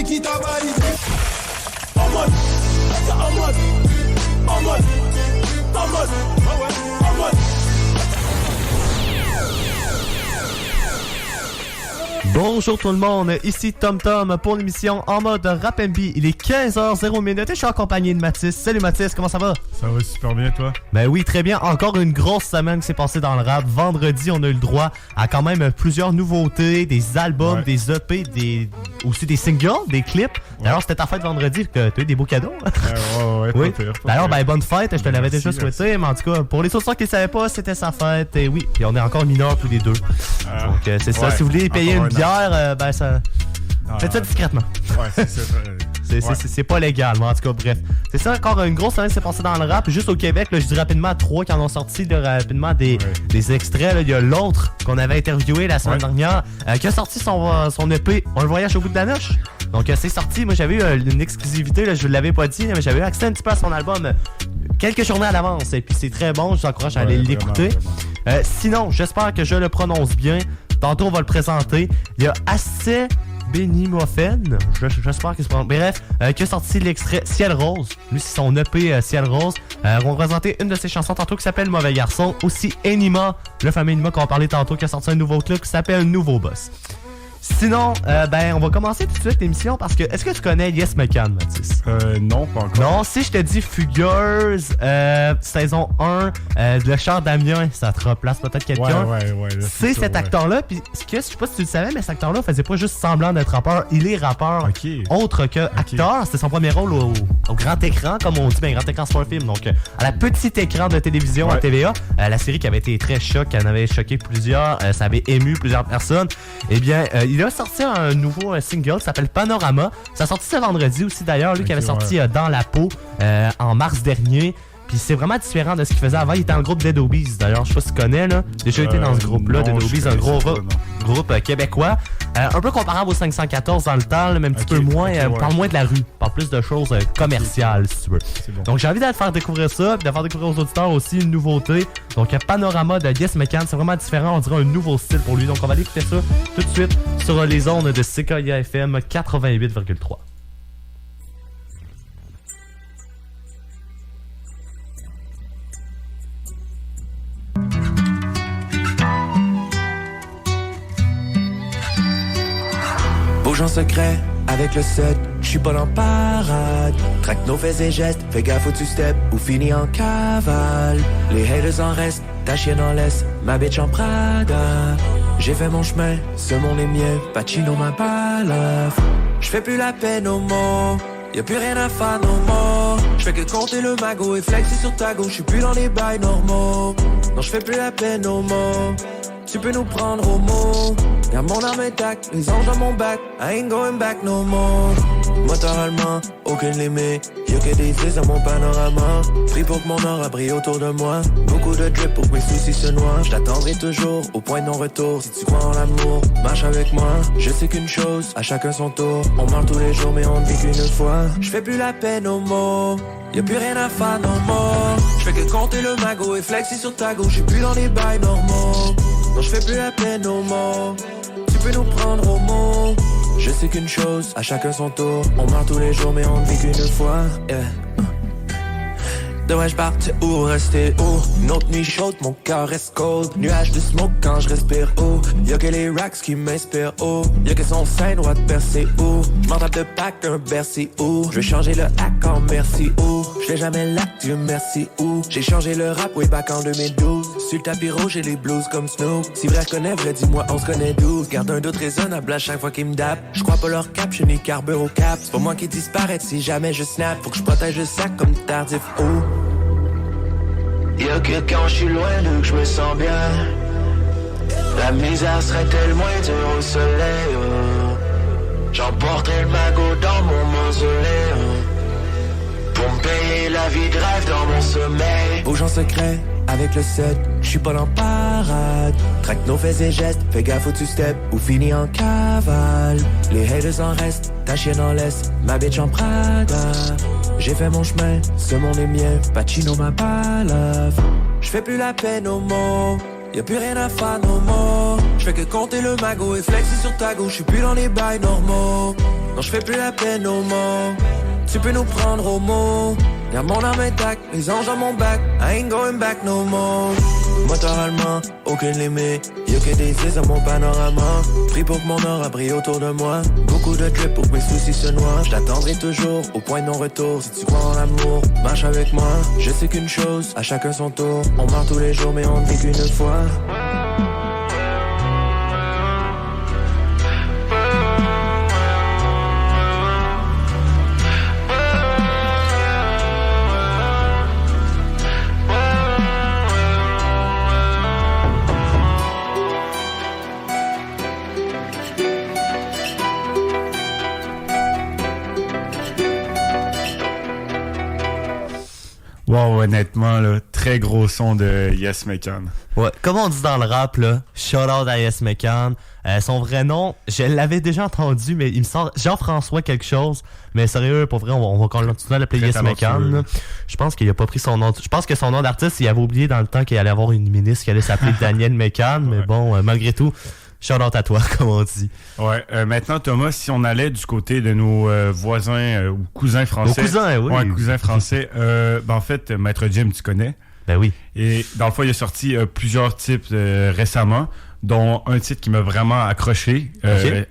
qui t'a validé. En mode, ah ouais, en mode. Bonjour tout le monde, ici TomTom pour l'émission En mode Rap & B. Il est 15h00 et je suis accompagné de Mathis. Salut Mathis, comment ça va? Ça va super bien, toi? Ben oui, très bien. Encore une grosse semaine qui s'est passée dans le rap. Vendredi, on a eu le droit à quand même plusieurs nouveautés, des albums, des EP, aussi des singles, des clips. D'ailleurs, c'était ta fête vendredi, que tu as eu des beaux cadeaux. Ouais, oui. Pas pire. D'ailleurs, ben bonne fête, je te l'avais déjà souhaité. Mais en tout cas, pour les autres qui ne savaient pas, c'était sa fête. Et oui, puis on est encore mineurs tous les deux. Donc c'est ça, si vous voulez payer une bière, ben ça... Faites ça discrètement. Ouais, c'est ça. C'est pas légal, mais en tout cas, bref. C'est ça, encore une grosse semaine qui s'est passée dans le rap. Juste au Québec, là, je dis rapidement 3 qui en ont sorti rapidement des extraits. Là. Il y a l'autre qu'on avait interviewé la semaine dernière qui a sorti son EP On le voyage au bout de la noche. Donc c'est sorti, moi j'avais eu une exclusivité, là, je ne l'avais pas dit, mais j'avais eu accès un petit peu à son album quelques journées à l'avance. Et puis c'est très bon, je vous encourage à aller l'écouter. Sinon, j'espère que je le prononce bien. Tantôt on va le présenter. Il y a assez... Benimofen, j'espère que c'est pas... Bref, qui a sorti l'extrait Ciel Rose. Lui, c'est son EP Ciel Rose. On va présenter une de ses chansons tantôt qui s'appelle Mauvais Garçon. Aussi Enima, le fameux Enima qu'on va parler tantôt, qui a sorti un nouveau clip qui s'appelle Nouveau Boss. Sinon, on va commencer tout de suite l'émission parce que... Est-ce que tu connais Yes McCann, Mathis? Non, pas encore. Non, si je te dis Fugueuse, saison 1, le char d'Amiens, ça te replace peut-être quelqu'un. Ouais. C'est cet acteur-là, puis je sais pas si tu le savais, mais cet acteur-là faisait pas juste semblant d'être rappeur, il est rappeur autre que acteur. C'était son premier rôle au grand écran, comme on dit, mais grand écran c'est pas un film, donc à la petite écran de télévision à TVA, la série qui avait été très choc, qui en avait choqué plusieurs, ça avait ému plusieurs personnes. Eh bien, il a sorti un nouveau single qui s'appelle Panorama. Ça a sorti ce vendredi aussi d'ailleurs, lui qui avait sorti Dans la peau en mars dernier. Puis c'est vraiment différent de ce qu'il faisait avant. Il était dans le groupe Dead Obies d'ailleurs, je sais pas si tu connais là. Déjà été dans ce groupe-là, Dead Obies, un gros groupe québécois. Un peu comparable au 514 dans le temps, là, mais un petit peu moins. Parle moins de la rue, parle plus de choses commerciales si tu veux. Bon. Donc j'ai envie de te faire découvrir ça, puis de faire découvrir aux auditeurs aussi une nouveauté. Donc Panorama de Yes McCann, c'est vraiment différent, on dirait un nouveau style pour lui. Donc on va aller écouter ça tout de suite sur les ondes de CKIA FM 88,3. En secret, avec le set, j'suis pas dans parade. Traque nos faits et gestes, fais gaffe où tu step ou finis en cavale. Les haters en restent, ta chienne en laisse, ma bitch en Prada. J'ai fait mon chemin, ce monde est mien, Pacino ma balafre. J'fais plus la peine aux mots, y'a plus rien à faire no more. J'fais que compter le magot et flexer sur ta gauche, j'suis plus dans les bails normaux. Non j'fais plus la peine aux mots, tu peux nous prendre au mot. Y'a mon arme intacte, les anges dans mon bac, I ain't going back no more. Motoralement, aucune limite, y'a que des fils dans mon panorama. Pris pour que mon aura brille autour de moi. Beaucoup de drip pour que mes soucis se noient. J't'attendrai toujours au point de non-retour. Si tu crois en l'amour, marche avec moi. Je sais qu'une chose, à chacun son tour. On meurt tous les jours mais on ne vit qu'une fois. J'fais plus la peine aux mots, y'a plus rien à faire no more. J'fais que compter le magot et flexer sur ta gauche. J'suis plus dans les bails normaux. Non j'fais plus la peine aux mots, tu peux nous prendre au mot. Je sais qu'une chose, à chacun son tour. On meurt tous les jours mais on ne vit qu'une fois. Devrais-je partir ou rester où? Une autre nuit chaude, mon cœur reste cold. Nuage de smoke quand je respire haut. Y'a que les racks qui m'inspirent haut. Y'a que son sein droit de percer où? J'm'en tape de pack un Bercy où? J'veux changer le hack en merci où? J'fais jamais l'acte, Dieu merci où? J'ai changé le rap way back en 2012. Sur le tapis rouge j'ai les blues comme Snoop. Si vrai je connais vrai, dis-moi on se connaît 12. Garde un doute raisonnable à chaque fois qu'ils me dapent. J'crois pas leur cap, j'suis ni carbure au cap. C'est pas moi qui disparaît si jamais je snap. Faut que je protège le sac comme tardif où? Y'a que quand je suis loin d'eux que je me sens bien. La misère serait-elle moins dure au soleil J'emporterai le magot dans mon mausolée pour me payer la vie de rêve dans mon sommeil. Bouge en secret avec le set, j'suis pas dans parade. Traque nos faits et gestes, fais gaffe où tu step ou finis en cavale. Les haters en restent, ta chienne en laisse, ma bitch en Prada. J'ai fait mon chemin, ce monde est mien, Pacino ma balafre. J'fais plus la peine aux mots, y'a plus rien à faire no more. J'fais que compter le magot et flexer sur ta gauche, j'suis plus dans les bails normaux. Non, je fais plus la peine au monde. Tu peux nous prendre au mot. Y'a mon âme intacte, les anges dans mon bac. I ain't going back no more. Motoralement, aucune limite. Y'a que des yeux dans mon panorama. Prie pour que mon aura brille autour de moi. Beaucoup de clips pour que mes soucis se noient. Je t'attendrai toujours au point de non-retour. Si tu crois en l'amour, marche avec moi. Je sais qu'une chose, à chacun son tour. On meurt tous les jours mais on ne vit qu'une fois. Wow, honnêtement, là, très gros son de Yes Mekan. Ouais, comme on dit dans le rap, là, shout out à Yes Mekan. Son vrai nom, je l'avais déjà entendu, mais il me sort Jean-François quelque chose. Mais sérieux, pour vrai, on va continuer à l'appeler Yes Mekan. Je pense qu'il a pas pris son nom. Je pense que son nom d'artiste, il avait oublié dans le temps qu'il allait avoir une ministre qui allait s'appeler Daniel Mekan. Mais bon, malgré tout, shout out à toi, comme on dit. Ouais, maintenant, Thomas, si on allait du côté de nos voisins ou cousins français. Nos cousins, oui. Ouais, cousins français. En fait, Maître Jim, tu connais. Ben oui. Et dans le fond, il a sorti plusieurs titres récemment, dont un titre qui m'a vraiment accroché,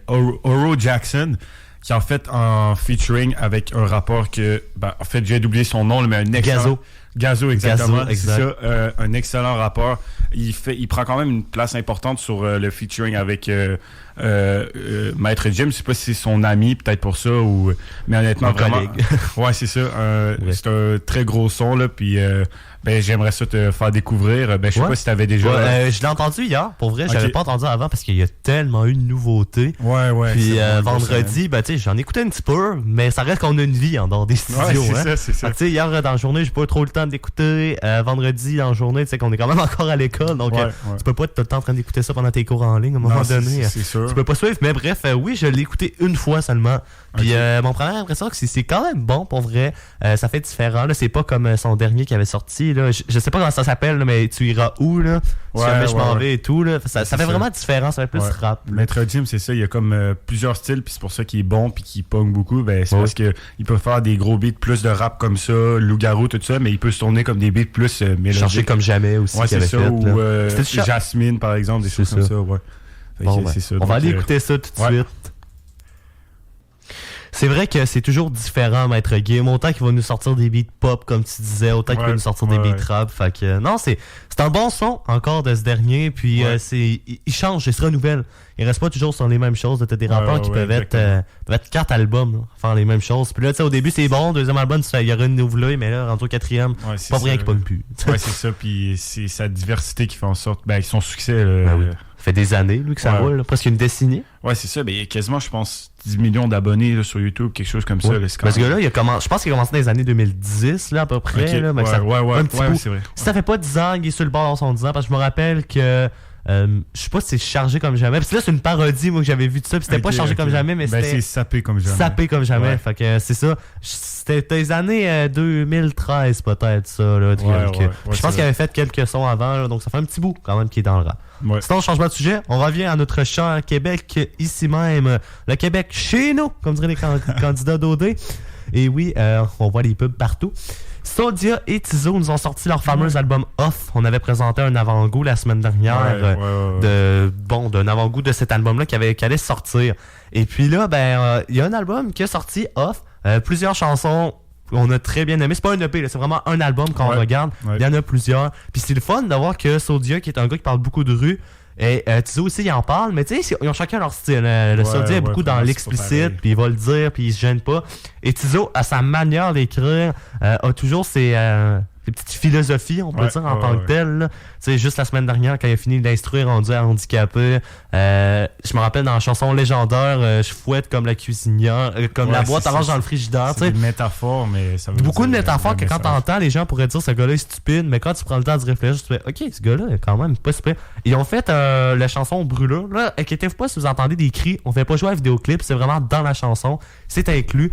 Oro Jackson, qui en fait en featuring avec un rappeur que, en fait, j'ai oublié son nom, mais un excellent... Gazo, exactement. Gazo, exact. C'est ça, un excellent rappeur. Il prend quand même une place importante sur le featuring avec Maître Jim. Je sais pas si c'est son ami, peut-être pour ça, ou mais honnêtement, vraiment. Ouais, c'est ça. C'est un très gros son, là, puis j'aimerais ça te faire découvrir. Je sais pas si t'avais déjà... je l'ai entendu hier, pour vrai. J'avais pas entendu avant parce qu'il y a tellement eu de nouveautés. Ouais. Puis vendredi, tu sais, j'en écoutais un petit peu, mais ça reste qu'on a une vie en dehors des studios. Ouais, c'est ça. Tu sais, hier dans la journée, j'ai pas eu trop le temps d'écouter. Vendredi, dans la journée, tu sais qu'on est quand même encore à l'école, donc tu peux pas être tout le temps en train d'écouter ça pendant tes cours en ligne à un moment donné. C'est sûr. Tu peux pas suivre, mais bref, oui, je l'ai écouté une fois seulement. Puis mon première impression, c'est quand même bon, pour vrai. Ça fait différent, là. C'est pas comme son dernier qui avait sorti, là. Je sais pas comment ça s'appelle, là, mais tu iras où, là? Si jamais je m'en vais et tout, là. Ça fait vraiment différent, ça fait plus rap. Là. Maître Jim, c'est ça, il y a comme plusieurs styles, puis c'est pour ça qu'il est bon, puis qu'il pogne beaucoup. C'est parce qu'il peut faire des gros beats plus de rap comme ça, loup-garou, tout ça, mais il peut se tourner comme des beats plus mélodiques. Chercher comme jamais aussi. Ouais, c'est ça, fait, ou Jasmine, par exemple, des choses comme ça, ouais. C'est ça. On va aller écouter ça tout de suite. C'est vrai que c'est toujours différent, Maître Game. Autant qu'il va nous sortir des beats pop, comme tu disais, autant qu'il va nous sortir des beats rap. Fait que, non, c'est un bon son encore de ce dernier. Puis il change, il se renouvelle. Il reste pas toujours sur les mêmes choses. T'as des rappeurs qui peuvent être 4 albums, là, faire les mêmes choses. Puis là, tu sais, au début, c'est bon. Deuxième album, il y aura une nouvelle, mais là, rendu au quatrième, c'est pas vrai qu'il pogne plus. Ouais, c'est ça. Puis c'est sa diversité qui fait en sorte. Son succès. Ça fait des années, lui, que ça roule, là, presque une décennie. Ouais, c'est ça. Il y a quasiment, je pense, 10 millions d'abonnés là, sur YouTube, quelque chose comme ça. Là, parce que là, je pense qu'il a commencé dans les années 2010, là, à peu près. Là, mais c'est vrai. Si ça fait pas 10 ans, il est sur le bord dans son 10 ans, parce que je me rappelle que je sais pas si c'est chargé comme jamais. Parce que là, c'est une parodie, moi, que j'avais vu de ça. Puis c'était pas chargé comme jamais, mais c'était. C'est sapé comme jamais. Sapé comme jamais. Fait que c'est ça. C'était les années 2013, peut-être, ça. Là, je pense qu'il avait fait quelques sons avant, là, donc ça fait un petit bout quand même qui est dans le rap. Ouais. Sinon, changement de sujet, on revient à notre cher Québec, ici même. Le Québec chez nous, comme diraient les candidats d'OD. Et oui, on voit les pubs partout. Souldia et Tizo nous ont sorti leur fameux album Off. On avait présenté un avant-goût la semaine dernière d'un avant-goût de cet album-là qui allait sortir. Et puis là, il y a un album qui est sorti Off. Plusieurs chansons on a très bien aimé. C'est pas un EP, là, c'est vraiment un album quand on regarde. Il y en a plusieurs. Puis c'est le fun de voir que Souldia, qui est un gars qui parle beaucoup de rue, et Tizo aussi, il en parle, mais tu sais, ils ont chacun leur style. Le Souldia est beaucoup dans l'explicite, puis il va le dire, puis il se gêne pas. Et Tizo, à sa manière d'écrire, a toujours ses petites philosophies, on peut dire, en tant que telle. Tu sais, juste la semaine dernière, quand il a fini d'instruire rendu à handicapé, je me rappelle dans la chanson légendaire, je fouette comme la cuisinière, comme la boîte orange dans le frigidaire. C'est des métaphores, mais ça veut beaucoup dire, de métaphores que quand t'entends, les gens pourraient dire ce gars-là est stupide, mais quand tu prends le temps de réfléchir, tu fais ok, ce gars-là est quand même pas super. Ils ont fait la chanson Brûlure. Là, inquiétez-vous pas si vous entendez des cris, on fait pas jouer à la vidéoclip, c'est vraiment dans la chanson, c'est inclus.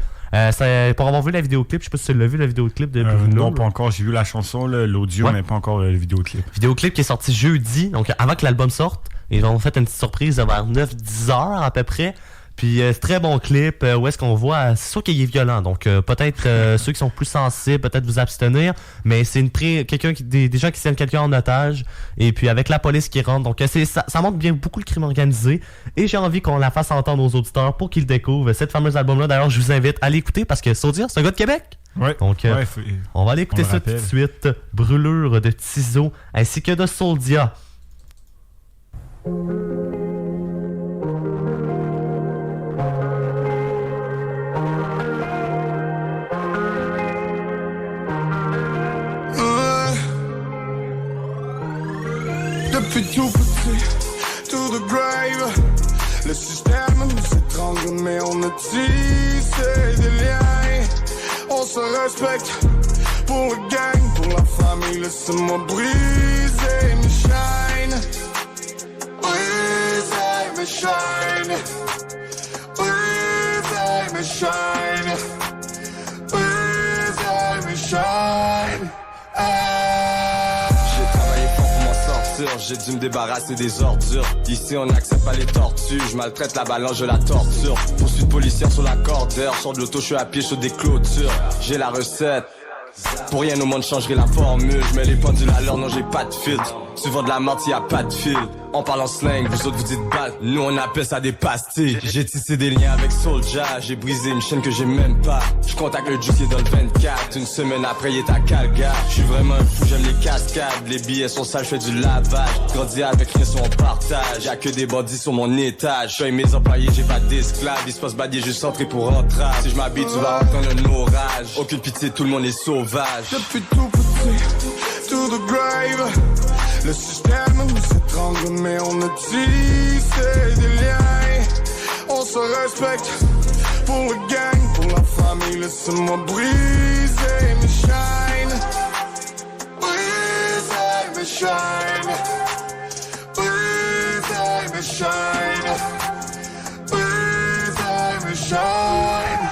Pour avoir vu la vidéoclip, je sais pas si tu l'as vu, la vidéoclip de Bruno. Non, pas encore. J'ai vu la chanson, l'audio, mais pas encore le vidéoclip. Vidéoclip qui est sorti jeudi, donc avant que l'album sorte. Ils ont fait une petite surprise vers 9-10 heures à peu près. Puis c'est très bon clip où est-ce qu'on voit, c'est sûr qu'il est violent, donc peut-être ceux qui sont plus sensibles, peut-être vous abstenir, mais c'est des gens qui tiennent quelqu'un en otage, et puis avec la police qui rentre, donc ça montre bien beaucoup le crime organisé, et j'ai envie qu'on la fasse entendre aux auditeurs pour qu'ils découvrent cette fameuse album-là. D'ailleurs, je vous invite à l'écouter parce que Soulja, c'est un gars de Québec. Ouais. Donc on va aller écouter ça tout de suite. Brûlure de Tizo ainsi que de Soulja. Depuis tout petit, to the grave. Le système nous étrangle, mais on a tissé des liens. On se respecte pour le gang, pour la famille. Laissez-moi briser mes chaînes. Briser mes chaînes. Briser mes chaînes. Briser mes chaînes. J'ai dû me débarrasser des ordures. Ici on n'accepte pas les tortues. Je maltraite la balance, je la torture. Poursuite policière sur la cordeur. Sors de l'auto, je suis à pied sur des clôtures. J'ai la recette. Pour rien au monde changerai la formule. Je mets les pendules à l'heure, non j'ai pas de filtre. Tu vends de la menthe, y'a pas de fil. On parle en slang, vous autres vous dites balle. Nous on appelle ça des pastilles. J'ai tissé des liens avec Soulja. J'ai brisé une chaîne que j'ai même pas. Je contacte le Juice qui est dans le 24. Une semaine après il est à Calgary. Je suis vraiment un fou, j'aime les cascades. Les billets sont sales, je fais du lavage. Grandi avec rien sur mon partage. Y'a que des bandits sur mon étage. Je suis mes employés, j'ai pas d'esclaves. Il se passe badier, juste entrer pour rentrer. Si je m'habille, tu vas entendre un orage. Aucune pitié, tout le monde est sauvage. Depuis tout petit, to the grave. Le système nous étrangle, mais on a tissé des liens. On se respecte pour le gang, pour la famille. Laissez-moi briser mes chaînes. Briser mes chaînes. Briser mes chaînes. Briser mes chaînes.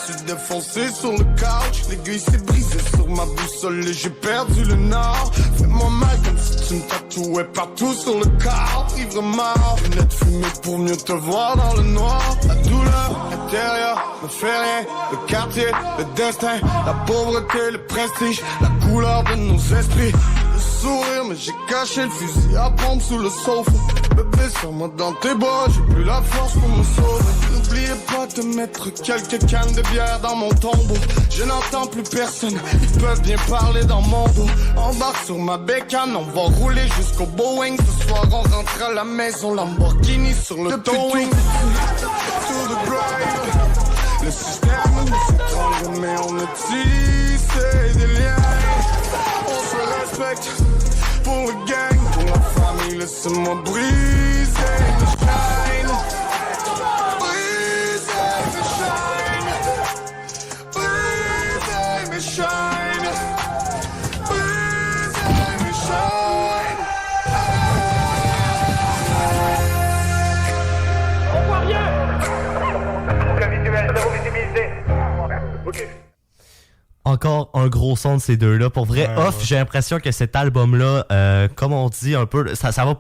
Je suis défoncé sur le couch. L'aiguille s'est brisée sur ma boussole et j'ai perdu le nord. Fais-moi mal comme si tu me tatouais partout sur le corps. Ivre mort, lunettes fumées pour mieux te voir dans le noir. La douleur intérieure me fait rien. Le quartier, le destin, la pauvreté, le prestige, la couleur de nos esprits. Le sourire, mais j'ai caché le fusil à pompe sous le sofa. Bébé, serre-moi dans tes bras, j'ai plus la force pour me sauver. N'oubliez pas de mettre quelques cannes de bière dans mon tombeau. Je n'entends plus personne, ils peuvent bien parler dans mon dos. Embarque sur ma bécane, on va rouler jusqu'au Boeing. Ce soir on rentre à la maison, Lamborghini sur le towing. To the grave. Le système nous étrangle, mais on a tissé des liens. On se respecte pour le gang, pour la famille. Laissez-moi briser mes chaînes. Briser mes chaînes. Briser mes chaînes. Briser mes chaînes. On voit rien. Aucun visuel, zéro visibilité. Ok. Encore un gros son de ces deux-là. Pour vrai, j'ai l'impression que cet album-là, comme on dit un peu, ça va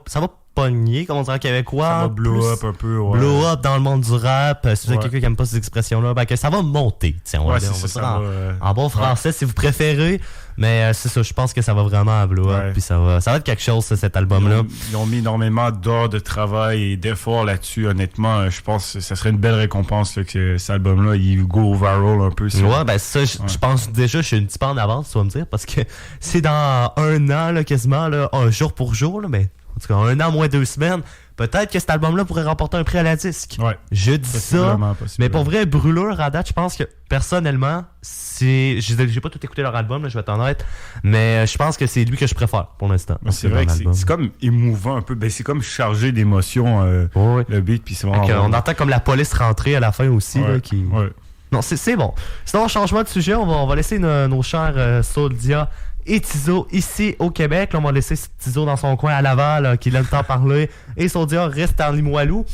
pogner, comme on dirait en québécois. Ça va blow up un peu, ouais. Blow up dans le monde du rap. Si vous êtes quelqu'un qui aime pas ces expressions-là, ben que ça va monter. On va dire ça en bon français si vous préférez. Mais c'est ça, je pense que ça va vraiment blow up. Puis ça va être quelque chose, cet album-là. Ils ont mis énormément d'heures de travail et d'efforts là-dessus. Honnêtement, je pense que ça serait une belle récompense là, que cet album-là, il go viral un peu. Ouais, ben ça, je pense déjà, je suis un petit peu en avance, tu vas me dire, parce que c'est dans un an, là, quasiment, là, un jour pour jour, là, mais en tout cas, un an moins 2 semaines. Peut-être que cet album-là pourrait remporter un prix à la disque. Ouais. Je dis ça. Mais pour vrai, Brûlure, à date, je pense que personnellement, j'ai pas tout écouté leur album, là, je vais t'en être. Mais je pense que c'est lui que je préfère pour l'instant. C'est vrai que c'est comme émouvant un peu. Ben, c'est comme chargé d'émotions, le beat. Puis c'est vraiment, on entend comme la police rentrer à la fin aussi. Là, qui... Non, c'est bon. Sinon, changement de sujet, on va laisser nos chers Soulja et Tizo ici au Québec. Là, on va laisser Tizo dans son coin à Laval, qui aime tant parler. Et Soulja reste en Limoilou.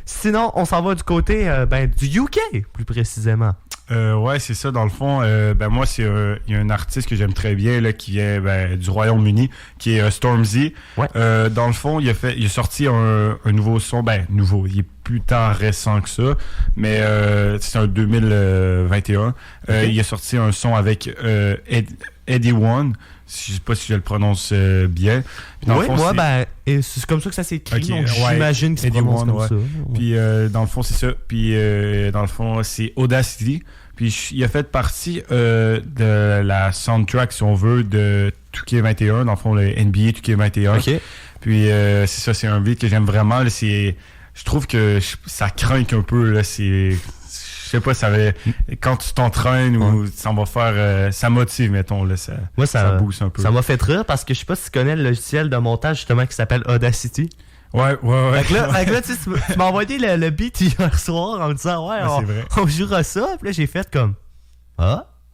Sinon, on s'en va du côté du UK, plus précisément. Ouais, c'est ça. Dans le fond, moi, il y a un artiste que j'aime très bien là, qui vient du Royaume-Uni, qui est Stormzy. Ouais. Dans le fond, il a sorti un nouveau son. Nouveau. Il est plus tant récent que ça, mais c'est un 2021. Okay. Il a sorti un son avec Eddie One. Je sais pas si je le prononce bien. Oui, moi, c'est comme ça que ça s'écrit, okay, donc j'imagine que c'est prononcé comme ça. Ouais. Puis, dans le fond, c'est ça. Puis, dans le fond, c'est Audacity. Puis, il a fait partie de la soundtrack, si on veut, de 2K21, dans le fond, le NBA 2K21. Okay. Puis, c'est ça, c'est un beat que j'aime vraiment. Là, je trouve que ça craint un peu, là, je sais pas, quand tu t'entraînes ou ça va faire... ça motive, mettons, là, ça booste un peu. Ça m'a fait rire parce que je sais pas si tu connais le logiciel de montage, justement, qui s'appelle Audacity. Ouais. Fait que là tu m'as envoyé le beat hier soir en me disant, on jouera ça. Puis là, j'ai fait comme,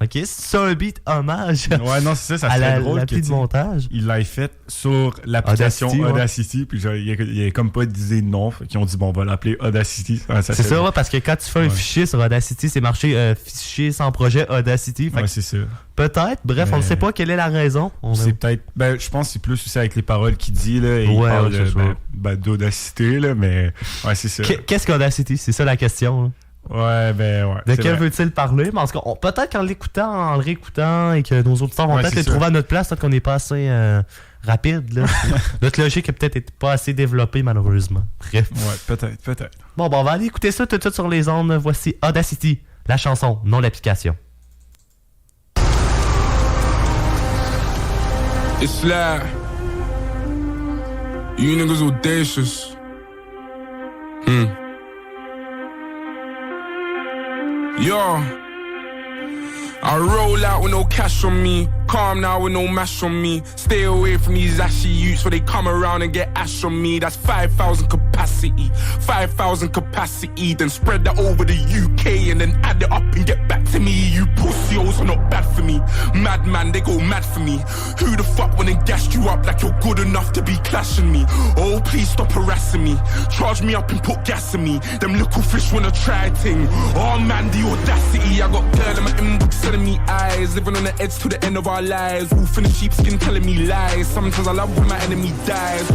ok, c'est un beat hommage. Ouais, non, c'est ça serait drôle que de montage. Il l'a fait sur l'application Audacity, puis genre, il y a comme pas d'idée de nom, qui ont dit bon, on va l'appeler Audacity. C'est ça, parce que quand tu fais un fichier sur Audacity, c'est marqué fichier sans projet Audacity. Ouais, c'est ça. Peut-être, bref, on ne sait pas quelle est la raison. C'est peut-être, je pense que c'est plus aussi avec les paroles qu'il dit, là, et il parle d'Audacité, là, mais ouais, c'est ça. Qu'est-ce qu'Audacity? C'est ça la question, là. Ouais. De quel veut-il parler? Mais en tout cas, peut-être qu'en l'écoutant, en le réécoutant, et que nos auditeurs vont peut-être les trouver à notre place, peut-être qu'on n'est pas assez rapide. Là. Notre logique est peut-être pas assez développée, malheureusement. Bref. Ouais, peut-être. Bon, on va aller écouter ça tout de suite sur les ondes. Voici Audacity, la chanson, non l'application. It's like you niggas audacious. Yo, I roll out with no cash on me. Calm now with no mash on me. Stay away from these ashy youths where they come around and get ash on me. That's 5,000 capacity. 5,000 capacity. Then spread that over the UK and then add it up and get back to me. You pussios are not bad for me. Madman, they go mad for me. Who the fuck went and gassed you up like you're good enough to be clashing me? Oh, please stop harassing me. Charge me up and put gas in me. Them little fish wanna try ting. Oh man, the audacity. I got girl in my inbox sending me eyes. Living on the edge to the end of our lives. Wolf in the sheepskin telling me lies. Sometimes I love when my enemy dies.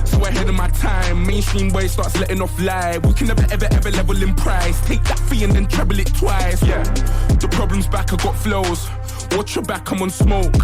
So ahead of my time. Mainstream boy starts letting off live. We can never ever level in price. Take that fee and then treble it twice. Yeah, the problem's back, I got flows. Watch your back, I'm on smoke.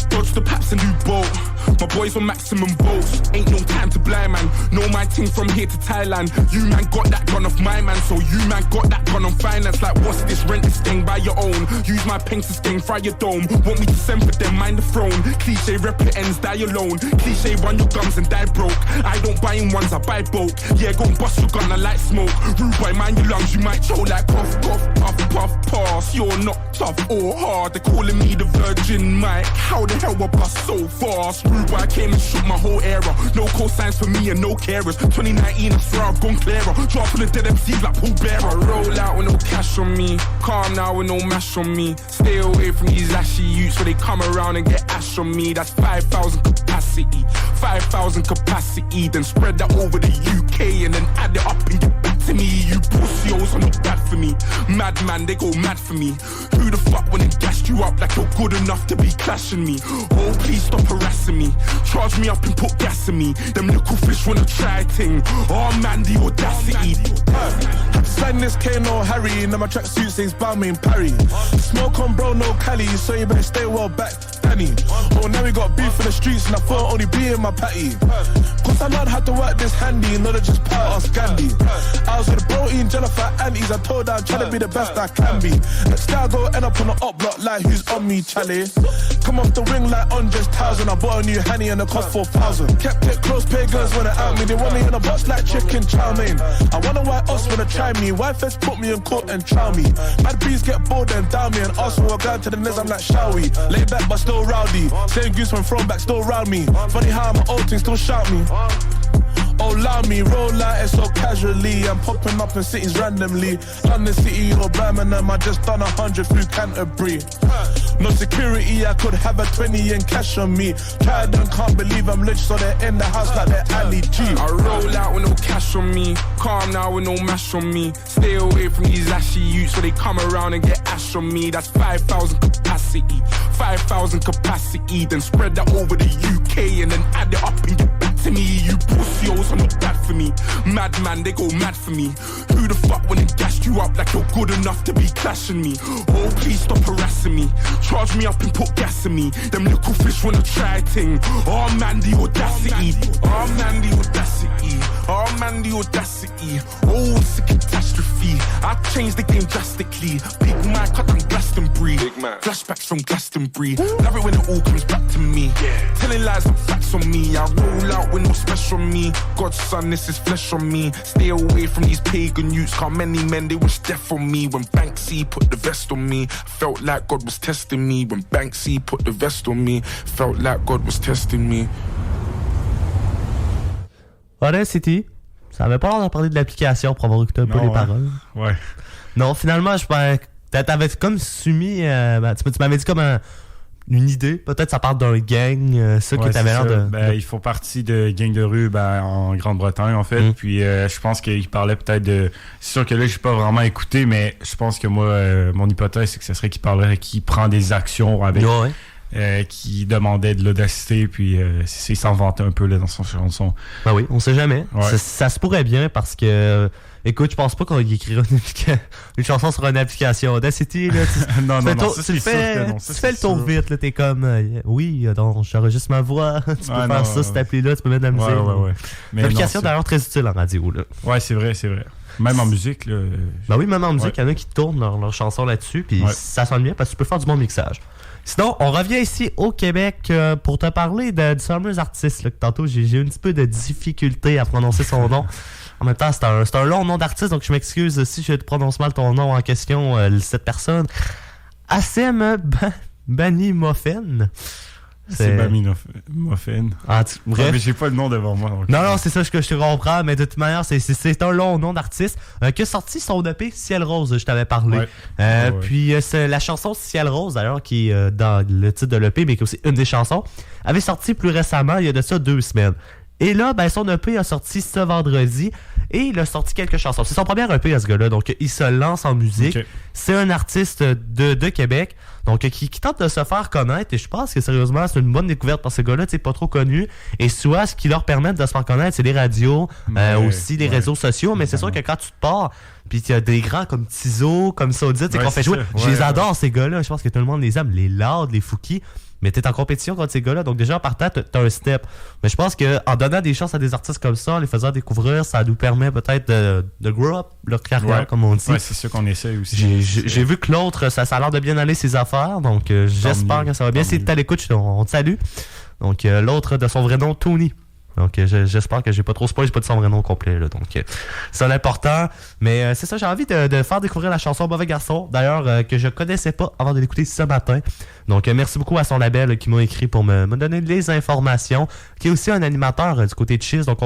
Dodge the paps and do both. My boys on maximum volts. Ain't no time to blind man. Know my ting from here to Thailand. You man got that gun off my man. So you man got that gun on finance. Like what's this? Rent this thing by your own. Use my peng to sting, fry your dome. Want me to send for them, mind the throne. Cliche rep it ends, die alone. Cliche run your gums and die broke. I don't buy in ones, I buy bulk. Yeah, go and bust your gun, I like smoke. Rude boy, mind your lungs, you might choke like cough, cough, puff, puff, pass. You're not tough or hard. They're calling me the Virgin Mike. How the hell I bust so fast? Rude boy, I came and shook my whole era. No cosigns for me and no carers. 2019, I swear I've gone clearer. Drop full of dead MCs like Paul Bearer. I roll out with no cash on me. Calm now with no mash on me. Stay away from these ashy youths where they come around and get ash on me. That's 5,000 capacity. 5,000 capacity. Then spread that over the UK and then add it up and get back to me. You pussios are not bad for me. Madman, they go mad for me. Who the fuck went and gassed you up like you're good enough to be clashing me? Oh, please stop harassing me. Charge me up and put gas in me. Them little fish wanna try ting. Oh man, the audacity. Sign this K, no Harry. Now my tracksuit says Balmain Parry. Smoke on bro, no Cali. So you better stay well back, Danny. Oh, now we got beef in the streets and I thought only be in my patty. Cause I learned how to work this handy, not just part of Scandi. I was with bro eating Jennifer Anties. I told her I'm trying to be the best I can be. Next day I go end up on the up block like who's on me, Charlie. Come off the ring like Andres 1000. I bought a new Hanny and it cost 4,000. Kept it close, pagans wanna out me. They want me in a box like chicken chow mein. I wonder why us wanna try me. Why first put me in court and chow me? Mad bees get bored and down me. And ask for a guy to the nest, I'm like, shall we? Lay back but still rowdy. Same goose when thrown back, still round me. Funny how my old thing still shout me. Oh, allow me, roll out it so casually. I'm popping up in cities randomly. London City or Birmingham, I just done 100 through Canterbury. No security, I could have a 20 in cash on me. Tired and can't believe I'm rich, so they're in the house like they're Ali G. I roll out with no cash on me. Calm now with no mash on me. Stay away from these ashy youths so they come around and get ash on me. That's 5,000 capacity. 5,000 capacity. Then spread that over the UK and then add it up and get back to me. You pussios are not bad for me. Madman, they go mad for me. Who the fuck when they gassed you up like you're good enough to be clashing me? Oh, please stop harassing me. Charge me up and put gas in me. Them little fish wanna try ting. Oh man, the audacity. Oh man, the audacity. Oh man, the audacity. Oh, it's a catastrophe. I changed the game drastically. Big man, cut down Glastonbury. Flashbacks from Glastonbury. Love it when it all comes back to me. Telling lies and facts on me. I roll out with no special on me. God's son, this is flesh on me. Stay away from these pagan youths. How many men they wish death on me. When Banksy put the vest on me, I felt like God was testing me. When Banksy put the vest on me, felt like God was testing me. Audacity, ça avait pas l'air de parler de l'application pour avoir écouté un peu les paroles. Ouais. Non, finalement, je pense que t'avais comme soumis, tu m'avais dit comme une idée. Peut-être ça parle d'un gang, ça que t'avais l'air de... Ils font partie de gang de rue en Grande-Bretagne, en fait. Puis je pense qu'il parlait peut-être de... C'est sûr que là, j'ai pas vraiment écouté, mais je pense que moi, mon hypothèse, c'est que ce serait qu'il parlerait, qu'il prend des actions avec... qui demandait de l'audacité, puis il s'en vantait un peu là, dans son chanson. Ben oui, on sait jamais. Ouais. Ça se pourrait bien parce que... Écoute, je pense pas qu'on écrira une chanson sur une application. Audacity, là, tu fais le tour vite, là, t'es comme, oui, donc j'enregistre ma voix, tu peux faire ça, cette appli-là, tu peux mettre de la musique. Ouais. L'application, d'ailleurs, très utile en radio, là. Ouais, c'est vrai. Même en musique, là. Ben oui, même en musique, il y en a qui tournent leurs chansons là-dessus, puis ça sonne bien parce que tu peux faire du bon mixage. Sinon, on revient ici au Québec pour te parler du fameux artiste, là, que tantôt, j'ai eu un petit peu de difficulté à prononcer son nom. En même temps, c'est un long nom d'artiste, donc je m'excuse si je prononce mal ton nom en question, cette personne. Assem Bani Moffen. C'est Bani Moffen. Bref. Mais j'ai pas le nom devant moi. Donc... Non, c'est ça que je te comprends, mais de toute manière, c'est un long nom d'artiste qui a sorti son EP Ciel Rose, je t'avais parlé. Puis c'est la chanson Ciel Rose, d'ailleurs, qui est dans le titre de l'EP, mais qui est aussi une des chansons, avait sorti plus récemment, il y a de ça 2 semaines. Et là, son EP a sorti ce vendredi et il a sorti quelques chansons. C'est son premier EP à ce gars-là, donc il se lance en musique. Okay. C'est un artiste de Québec, donc qui tente de se faire connaître et je pense que sérieusement, c'est une bonne découverte pour ce gars-là, tu sais, pas trop connu. Et soit ce qui leur permet de se faire connaître, c'est les radios, aussi les réseaux sociaux, mais c'est sûr que quand tu te pars, puis il y a des grands comme Tizo, comme Saudit, qu'on fait jouer. Je les adore, ces gars-là. Je pense que tout le monde les aime, les Lard, les Fouki. Mais t'es en compétition contre ces gars-là, donc déjà en partant, t'as un step. Mais je pense qu'en donnant des chances à des artistes comme ça, en les faisant découvrir, ça nous permet peut-être de grow up leur carrière, comme on dit. Ouais, c'est ça qu'on essaie aussi. J'ai vu que l'autre, ça a l'air de bien aller ses affaires, donc j'espère que ça va bien. Si t'es à l'écoute, on te salue. Donc l'autre de son vrai nom, Tony. Donc j'espère que j'ai pas trop spoil, j'ai pas dit son vrai nom complet là, donc c'est l'important. Mais c'est ça, j'ai envie de faire découvrir la chanson Mauvais Garçon, d'ailleurs que je connaissais pas avant de l'écouter ce matin. Donc merci beaucoup à son label qui m'a écrit pour me donner les informations, qui est aussi un animateur du côté de Chiz, donc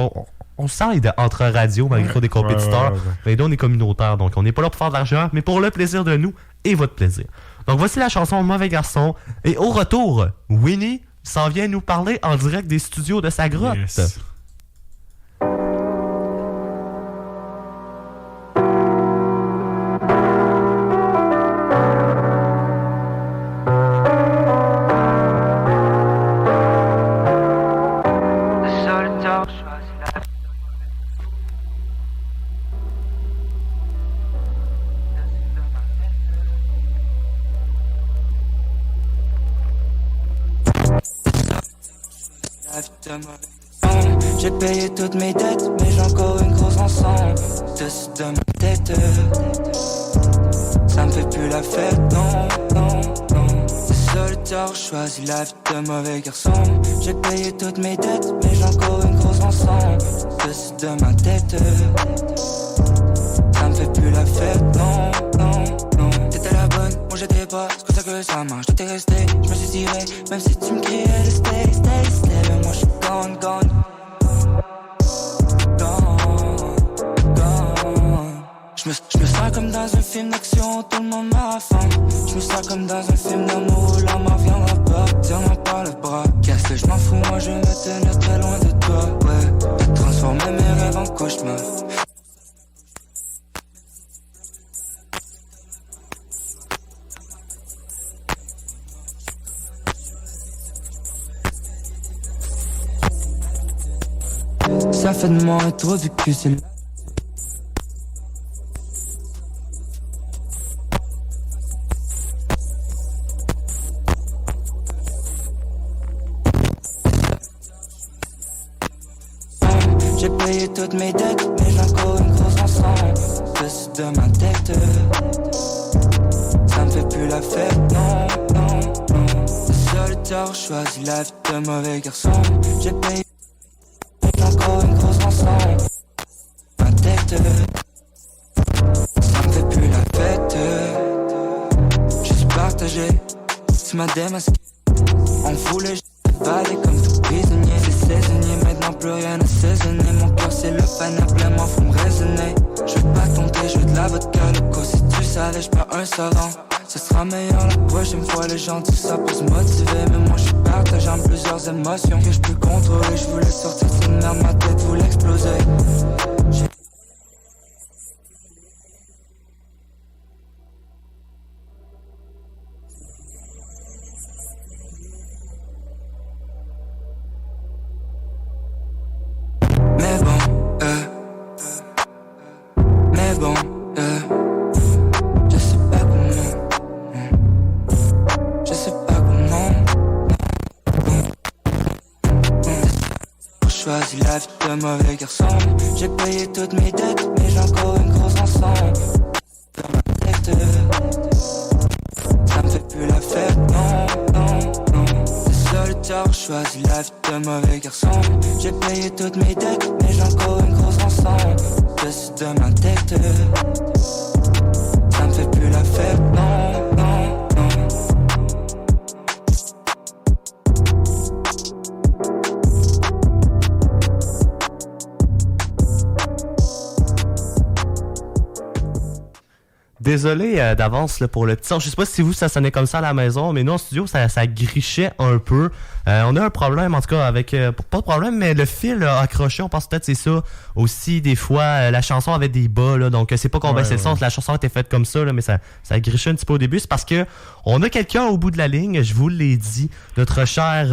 on s'aide entre radios malgré des compétiteurs, mais nous on est communautaire, donc on n'est pas là pour faire de l'argent, mais pour le plaisir de nous et votre plaisir. Donc voici la chanson Mauvais Garçon, et au retour, Winnie s'en vient nous parler en direct des studios de sa grotte. Yes. J'ai payé toutes mes dettes, mais j'ai encore une grosse rançon dessus de ma tête. Ça me fait plus la fête, non. Solitaire, choisis la vie de mauvais garçon. J'ai payé toutes mes dettes, mais j'ai encore une grosse rançon dessus de ma tête. Ça me fait plus la fête, non. T'étais la bonne, moi j'étais pas, c'est comme ça que ça marche. T'étais resté, je me suis tiré, même si tu me criais de stay. Mais moi j'suis gone. Je me sens comme dans un film d'action, tout le monde me raffole. Je me sens comme dans un film d'amour où la mort viendra pas. Tiens-moi par le bras, casse-le, je m'en fous, moi je vais me tenir très loin de toi. Ouais, transformer mes rêves en cauchemar. Ça fait de moi un trou du cul, c'est j'ai payé toutes mes dettes, mais j'ai encore une grosse rançon dessus de ma tête. Ça me fait plus la fête, non, non, non. Le solitaire choisit la vie de mauvais garçon. J'ai payé encore une grosse rançon. Ma tête, ça me fait plus la fête. Je suis partagé, tu m'as démasqué. On voulait baler comme tout prisonnier. C'est saisonnier, maintenant plus rien à saisonner. Mon cœur c'est le panneau, moi faut me raisonner. Je veux pas tenter, je veux de la vodka loco. Si tu savais, j'perds un savant. Ce sera meilleur la prochaine fois, les gens disent ça pour se motiver. Mais moi je suis partagé en plusieurs émotions que je peux contrôler. Je voulais sortir cette merde, ma tête voulait exploser. Mais bon, je sais pas comment. Je sais pas comment. Je choisis la vie de mauvais garçon. J'ai payé toutes mes dettes, mais j'ai encore une grosse rançon dans ma tête. Ça me fait plus la fête, non, non, non. Le solitaire choisit la vie de mauvais garçon. J'ai payé toutes mes dettes, mais j'ai encore une grosse rançon dessus de ma tête. Ça me fait plus la fête, non, non, non. Désolé d'avance là, pour le petit son. Je sais pas si vous ça sonnait comme ça à la maison, mais nous en studio ça grichait un peu. On a un problème en tout cas avec pas de problème, mais le fil a accroché. On pense peut-être c'est ça aussi. Des fois la chanson avait des bas là, donc c'est pas qu'on baissait le son. La chanson était faite comme ça là, mais ça grichait un petit peu au début. C'est parce que on a quelqu'un au bout de la ligne. Je vous l'ai dit, notre cher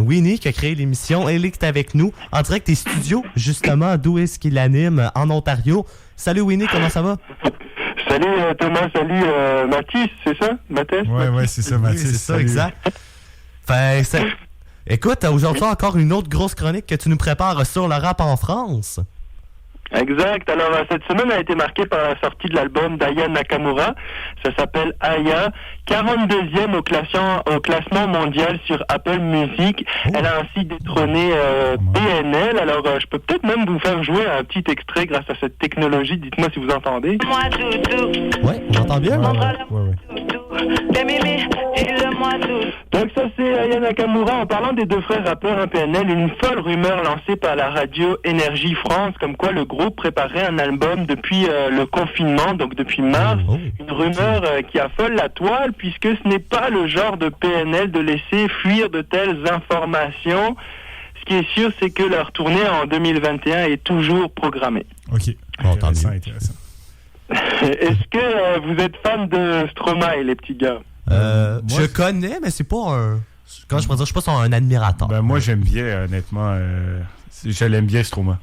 Winnie qui a créé l'émission. Elle est avec nous en direct des studios justement d'où est-ce qu'il anime en Ontario. Salut Winnie, comment ça va? Salut Thomas, salut Mathis, c'est ça? Mathis? Ouais, c'est ça, Mathis. Oui, c'est ça, exact. Écoute, aujourd'hui encore une autre grosse chronique que tu nous prépares sur le rap en France. Exact. Alors, cette semaine a été marquée par la sortie de l'album d'Aya Nakamura. Ça s'appelle Aya, 42e au classement mondial sur Apple Music. Oh. Elle a ainsi détrôné PNL. Alors, je peux peut-être même vous faire jouer un petit extrait grâce à cette technologie. Dites-moi si vous entendez. Ouais, on entend bien. Ouais. Donc ça c'est Aya Nakamura. En parlant des deux frères rappeurs PNL, une folle rumeur lancée par la radio Énergie France, comme quoi le groupe préparait un album depuis le confinement, donc depuis mars. Une rumeur qui affole la toile, puisque ce n'est pas le genre de PNL de laisser fuir de telles informations. Ce qui est sûr, c'est que leur tournée en 2021 est toujours programmée. Ok, intéressant. Est-ce que vous êtes fan de Stromae, les petits gars? Je connais, mais c'est pas un... Comment je pourrais dire? Je suis pas un admirateur. Moi, j'aime bien, honnêtement. Je l'aime bien, Stromae.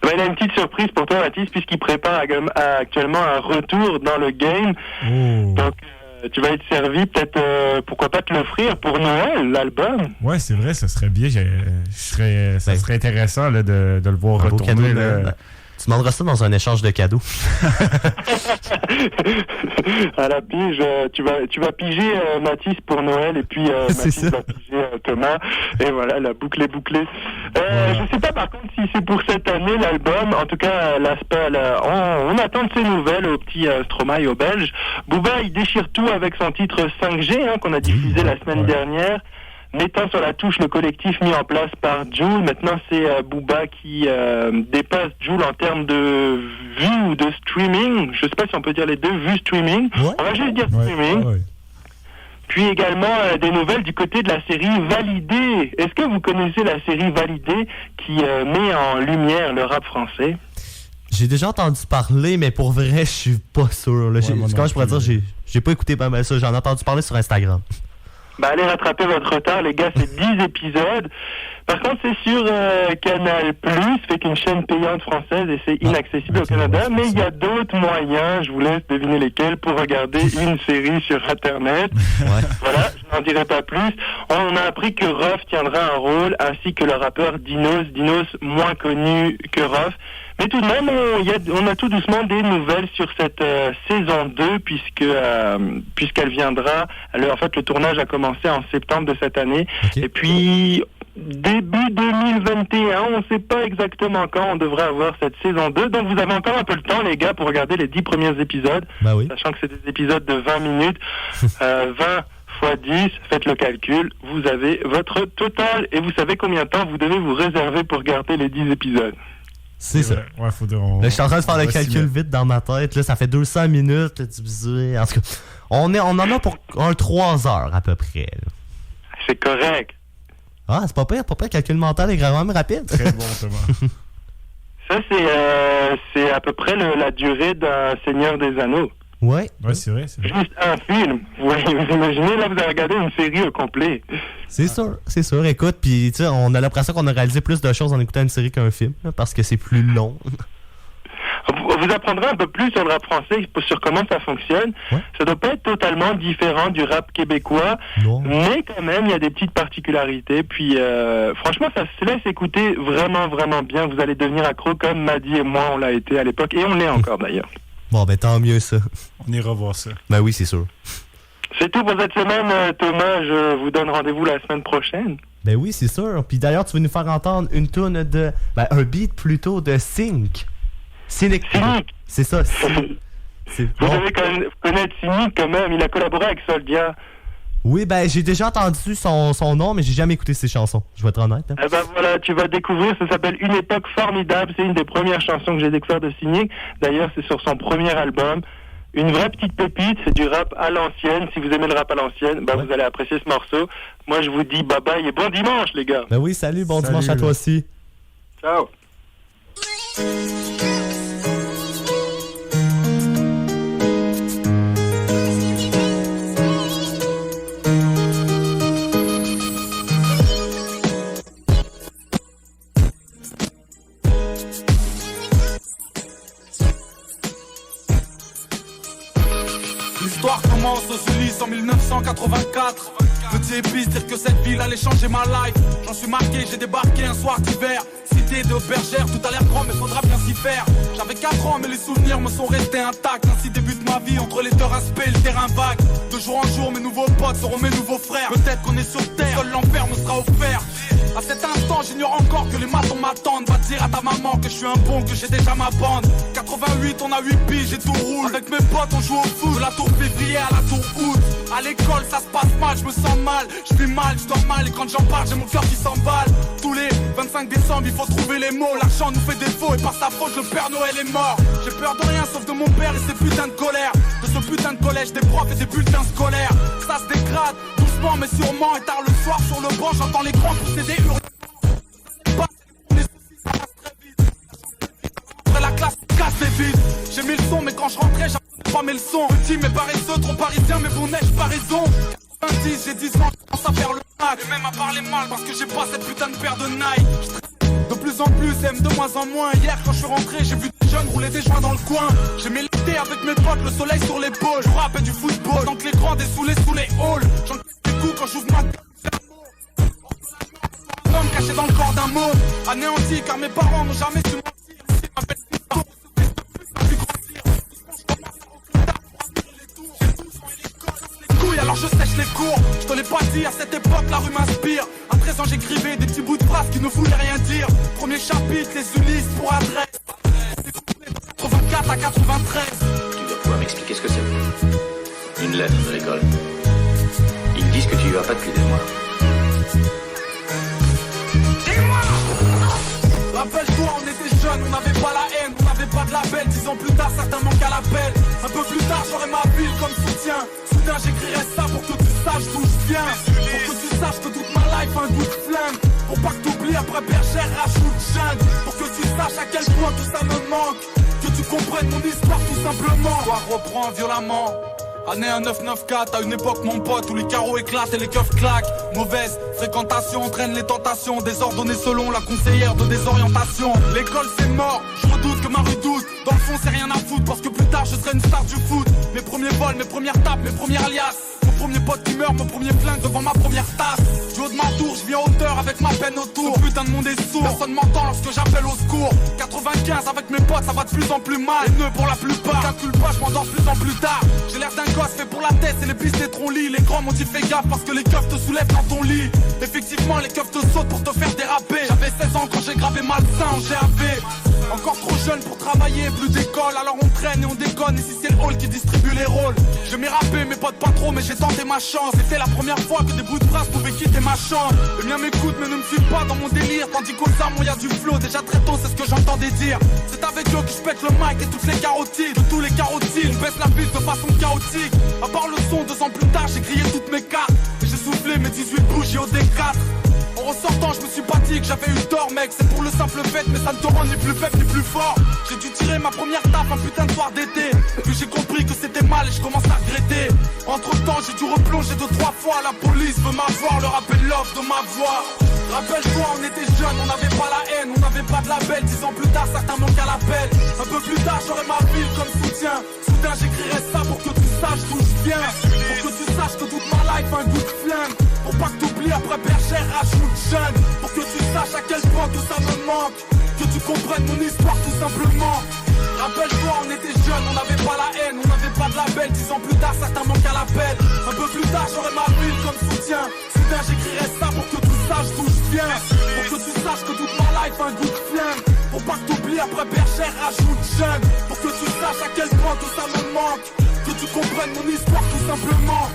Il a une petite surprise pour toi, Mathis, puisqu'il prépare actuellement un retour dans le game. Donc, tu vas être servi, peut-être, pourquoi pas te l'offrir pour Noël, l'album? Ouais, c'est vrai, ça serait bien. Ça serait intéressant là, de le voir retourner. Tu demanderas ça dans un échange de cadeaux. À la pige, tu vas piger Mathis pour Noël et puis Mathis va piger Thomas. Et voilà, la boucle est bouclée. Je sais pas par contre si c'est pour cette année l'album. En tout cas, l'aspect, on attend de ces nouvelles au petit Stromae et au Belge. Booba, il déchire tout avec son titre 5G qu'on a diffusé la semaine dernière. mettant sur la touche le collectif mis en place par Jul. Maintenant, c'est Booba qui dépasse Jul en termes de vues ou de streaming. Je sais pas si on peut dire les deux, vues streaming. Ouais. On va juste dire streaming. Ouais. Puis également des nouvelles du côté de la série Validé. Est-ce que vous connaissez la série Validé qui met en lumière le rap français? J'ai déjà entendu parler, mais pour vrai, je suis pas sûr. Là. Quand je pourrais dire, j'ai pas écouté pas mal ça. J'en ai entendu parler sur Instagram. Ben, allez rattraper votre retard, les gars, c'est 10 épisodes. Par contre, c'est sur Canal+, fait qu'une chaîne payante française et c'est inaccessible au Canada. Mais il y a d'autres moyens, je vous laisse deviner lesquels, pour regarder une série sur Internet. Voilà, je n'en dirai pas plus. On a appris que Ruff tiendra un rôle, ainsi que le rappeur Dinos moins connu que Ruff. Mais tout de même, on a tout doucement des nouvelles sur cette saison 2, puisqu'elle viendra. Alors, en fait, le tournage a commencé en septembre de cette année. Okay. Et puis, début 2021, on ne sait pas exactement quand on devrait avoir cette saison 2. Donc, vous avez encore un peu le temps, les gars, pour regarder les 10 premiers épisodes. Bah oui. Sachant que c'est des épisodes de 20 minutes. 20 fois 10, faites le calcul. Vous avez votre total et vous savez combien de temps vous devez vous réserver pour regarder les 10 épisodes. C'est ça. Ouais, faut dire, là, je suis en train de faire le calcul vite dans ma tête. Là, ça fait 200 minutes divisé. En tout cas, on en a pour 3 heures à peu près. Là. C'est correct. Ah, c'est pas pire. Le calcul mental est vraiment rapide. Très bon, Thomas. Ça, c'est à peu près la durée d'un Seigneur des Anneaux. Ouais, c'est vrai. Juste un film. Vous imaginez, là, vous avez regardé une série au complet. C'est sûr. Écoute, puis tu sais, on a l'impression qu'on a réalisé plus de choses en écoutant une série qu'un film, là, parce que c'est plus long. Vous apprendrez un peu plus sur le rap français, sur comment ça fonctionne. Ouais. Ça doit pas être totalement différent du rap québécois, mais quand même, il y a des petites particularités. Puis, franchement, ça se laisse écouter vraiment, vraiment bien. Vous allez devenir accro comme Madi et moi, on l'a été à l'époque, et on l'est encore d'ailleurs. Bon, ben tant mieux ça. On ira voir ça. Ben oui, c'est sûr. C'est tout pour cette semaine, Thomas. Je vous donne rendez-vous la semaine prochaine. Ben oui, c'est sûr. Puis d'ailleurs, tu veux nous faire entendre une tourne de... Ben, un beat plutôt de Sync. Cynic. C'est ça, Cynic. Vous devez connaître Cynic quand même. Il a collaboré avec Soldia. Oui, ben j'ai déjà entendu son nom, mais j'ai jamais écouté ses chansons. Je vais être honnête. Hein. Eh ben voilà, tu vas découvrir. Ça s'appelle Une époque formidable. C'est une des premières chansons que j'ai découvert de Cynic. D'ailleurs, c'est sur son premier album. Une vraie petite pépite, c'est du rap à l'ancienne. Si vous aimez le rap à l'ancienne, ben vous allez apprécier ce morceau. Moi, je vous dis bye bye et bon dimanche, les gars. Ben oui, salut, bon dimanche à toi aussi. Ciao. L'histoire commence aux Ulysses en 1984. Petit épice, dire que cette ville allait changer ma life. J'en suis marqué, j'ai débarqué un soir d'hiver. Cité de bergère, tout a l'air grand mais faudra bien s'y faire. J'avais 4 ans mais les souvenirs me sont restés intacts. Ainsi débute ma vie entre les terrains spé et le terrain vague. De jour en jour mes nouveaux potes seront mes nouveaux frères. Peut-être qu'on est sur terre, seul l'enfer me sera offert. À cet instant j'ignore encore que les matons m'attendent. Va dire à ta maman que je suis un bon, que j'ai déjà ma bande. 88 on a 8 piges et tout roule. Avec mes potes on joue au foot. De la tour février à la tour août. À l'école ça se passe mal, je me sens mal. Je vis mal, je dors mal et quand j'en parle j'ai mon cœur qui s'emballe. Tous les 25 décembre il faut trouver les mots. L'argent nous fait défaut et par sa faute le Père Noël est mort. J'ai peur de rien sauf de mon père et ses putains de colère. De ce putain de collège, des profs et des bulletins scolaires. Ça se dégrade, doucement mais sûrement. Et tard le soir sur le banc j'entends les grands pousser des hurlements. Après la classe casse les vides. J'ai mis le son mais quand je rentrais j'avais pas mes leçons. Petit mais paresseux, trop parisien mais bon neige pas raison. 90, j'ai 10 ans, je commence à faire le mac. Et même à parler mal parce que j'ai pas cette putain de paire de Nike. De plus en plus, aime de moins en moins. Hier quand je suis rentré, j'ai vu des jeunes rouler des joints dans le coin. J'ai mis l'été avec mes potes, le soleil sur l'épaule. Je rappe et du football, tant que les grands dessoulés sous les halls. J'en des coups quand j'ouvre ma gueule. Homme caché dans le corps d'un mot. Anéanti car mes parents n'ont jamais su mentir. Alors je sèche les cours, je te l'ai pas dit, à cette époque la rue m'inspire. À 13 ans j'écrivais des petits bouts de phrases qui ne voulaient rien dire. Premier chapitre, les Ulysses pour adresse. 84 à 93. Tu dois pouvoir m'expliquer ce que c'est. Une lettre de l'école. Ils me disent que tu y vas pas depuis des mois. Rappelle-toi, on était jeunes, on n'avait pas la haine, on n'avait pas de label. 10 ans plus tard, certains manquent à l'appel. Un peu plus tard, j'aurai ma ville comme soutien. Soudain, j'écrirai ça pour que tu saches d'où je viens. Pour que tu saches que toute ma life a un goût de flingue. Pour pas que t'oublies, après bergère, rajoute jungle. Pour que tu saches à quel point tout ça me manque. Que tu comprennes mon histoire tout simplement. L'histoire reprend violemment. Année 1994, à une époque mon pote où les carreaux éclatent et les keufs claquent. Mauvaise fréquentation entraîne les tentations, désordonnées selon la conseillère de désorientation. L'école c'est mort, je redoute que ma rue douce. Dans le fond c'est rien à foutre parce que plus tard je serai une star du foot. Mes premiers vols, mes premières tapes, mes premières alias. Mon premier pote qui meurt, mon premier flingue devant ma première tasse. Du haut de ma tour, je viens hauteur avec ma peine autour. Ce putain de monde est sourd, personne m'entend lorsque j'appelle au secours. 95 avec mes potes, ça va de plus en plus mal. Les nœuds pour la plupart, je calcule pas, je m'endors de plus en plus tard. J'ai l'air d'un gosse fait pour la tête et les pistes les troncs-lits. Les grands m'ont dit fais gaffe parce que les keufs te soulèvent dans ton lit. Effectivement les keufs te sautent pour te faire déraper. J'avais 16 ans quand j'ai gravé Malsain en GAV. Encore trop jeune pour travailler, plus d'école. Alors on traîne et on déconne. Ici c'est le hall qui distribue les rôles. Je m'ai rappé, mes potes pas trop, mais j'ai tenté ma chance. C'était la première fois que des bouts de phrases pouvaient quitter ma chambre. Les miens m'écoutent mais ne me suivent pas dans mon délire. Tandis qu'aux armes y a du flow, déjà très tôt c'est ce que j'entendais dire. C'est avec eux que je pète le mic et toutes les carotides. De tous les carotides, je baisse la piste de façon chaotique. À part le son, 2 ans plus tard j'ai grillé toutes mes cartes. Et j'ai soufflé mes 18 bougies au D4. En ressortant je me suis pas dit que j'avais eu tort mec. C'est pour le simple fait mais ça ne te rend ni plus faible ni plus fort. J'ai dû tirer ma première taf un putain de soir d'été. Puis j'ai compris que c'était mal et je commence à regretter. Entre temps j'ai dû replonger 2-3 fois. La police veut m'avoir, le rappel l'offre de ma voix. Rappelle-toi on était jeunes, on n'avait pas la haine, on n'avait pas de label. 10 ans plus tard certains manquent à l'appel. Un peu plus tard j'aurai ma ville comme soutien. Soudain j'écrirai ça pour que tu saches d'où je viens. Pour que tu saches que toute ma life a un goût de flingue. Pour pas que t'oublies après bergère rajoute jeune. Pour que tu saches à quel point tout ça me manque. Que tu comprennes mon histoire tout simplement. Rappelle-toi on était jeunes, on n'avait pas la haine, on n'avait pas de label. 10 ans plus tard certains manquent à l'appel. Un peu plus tard j'aurai ma ville comme soutien. Soudain j'écrirai ça pour que tu saches d'où je viens. Pour que tu saches que toute ma life a un goût de flingue. Pour pas que t'oublies après bergère rajoute jeune. Pour que tu saches à quel point tout ça me manque. Que tu comprennes mon histoire tout simplement.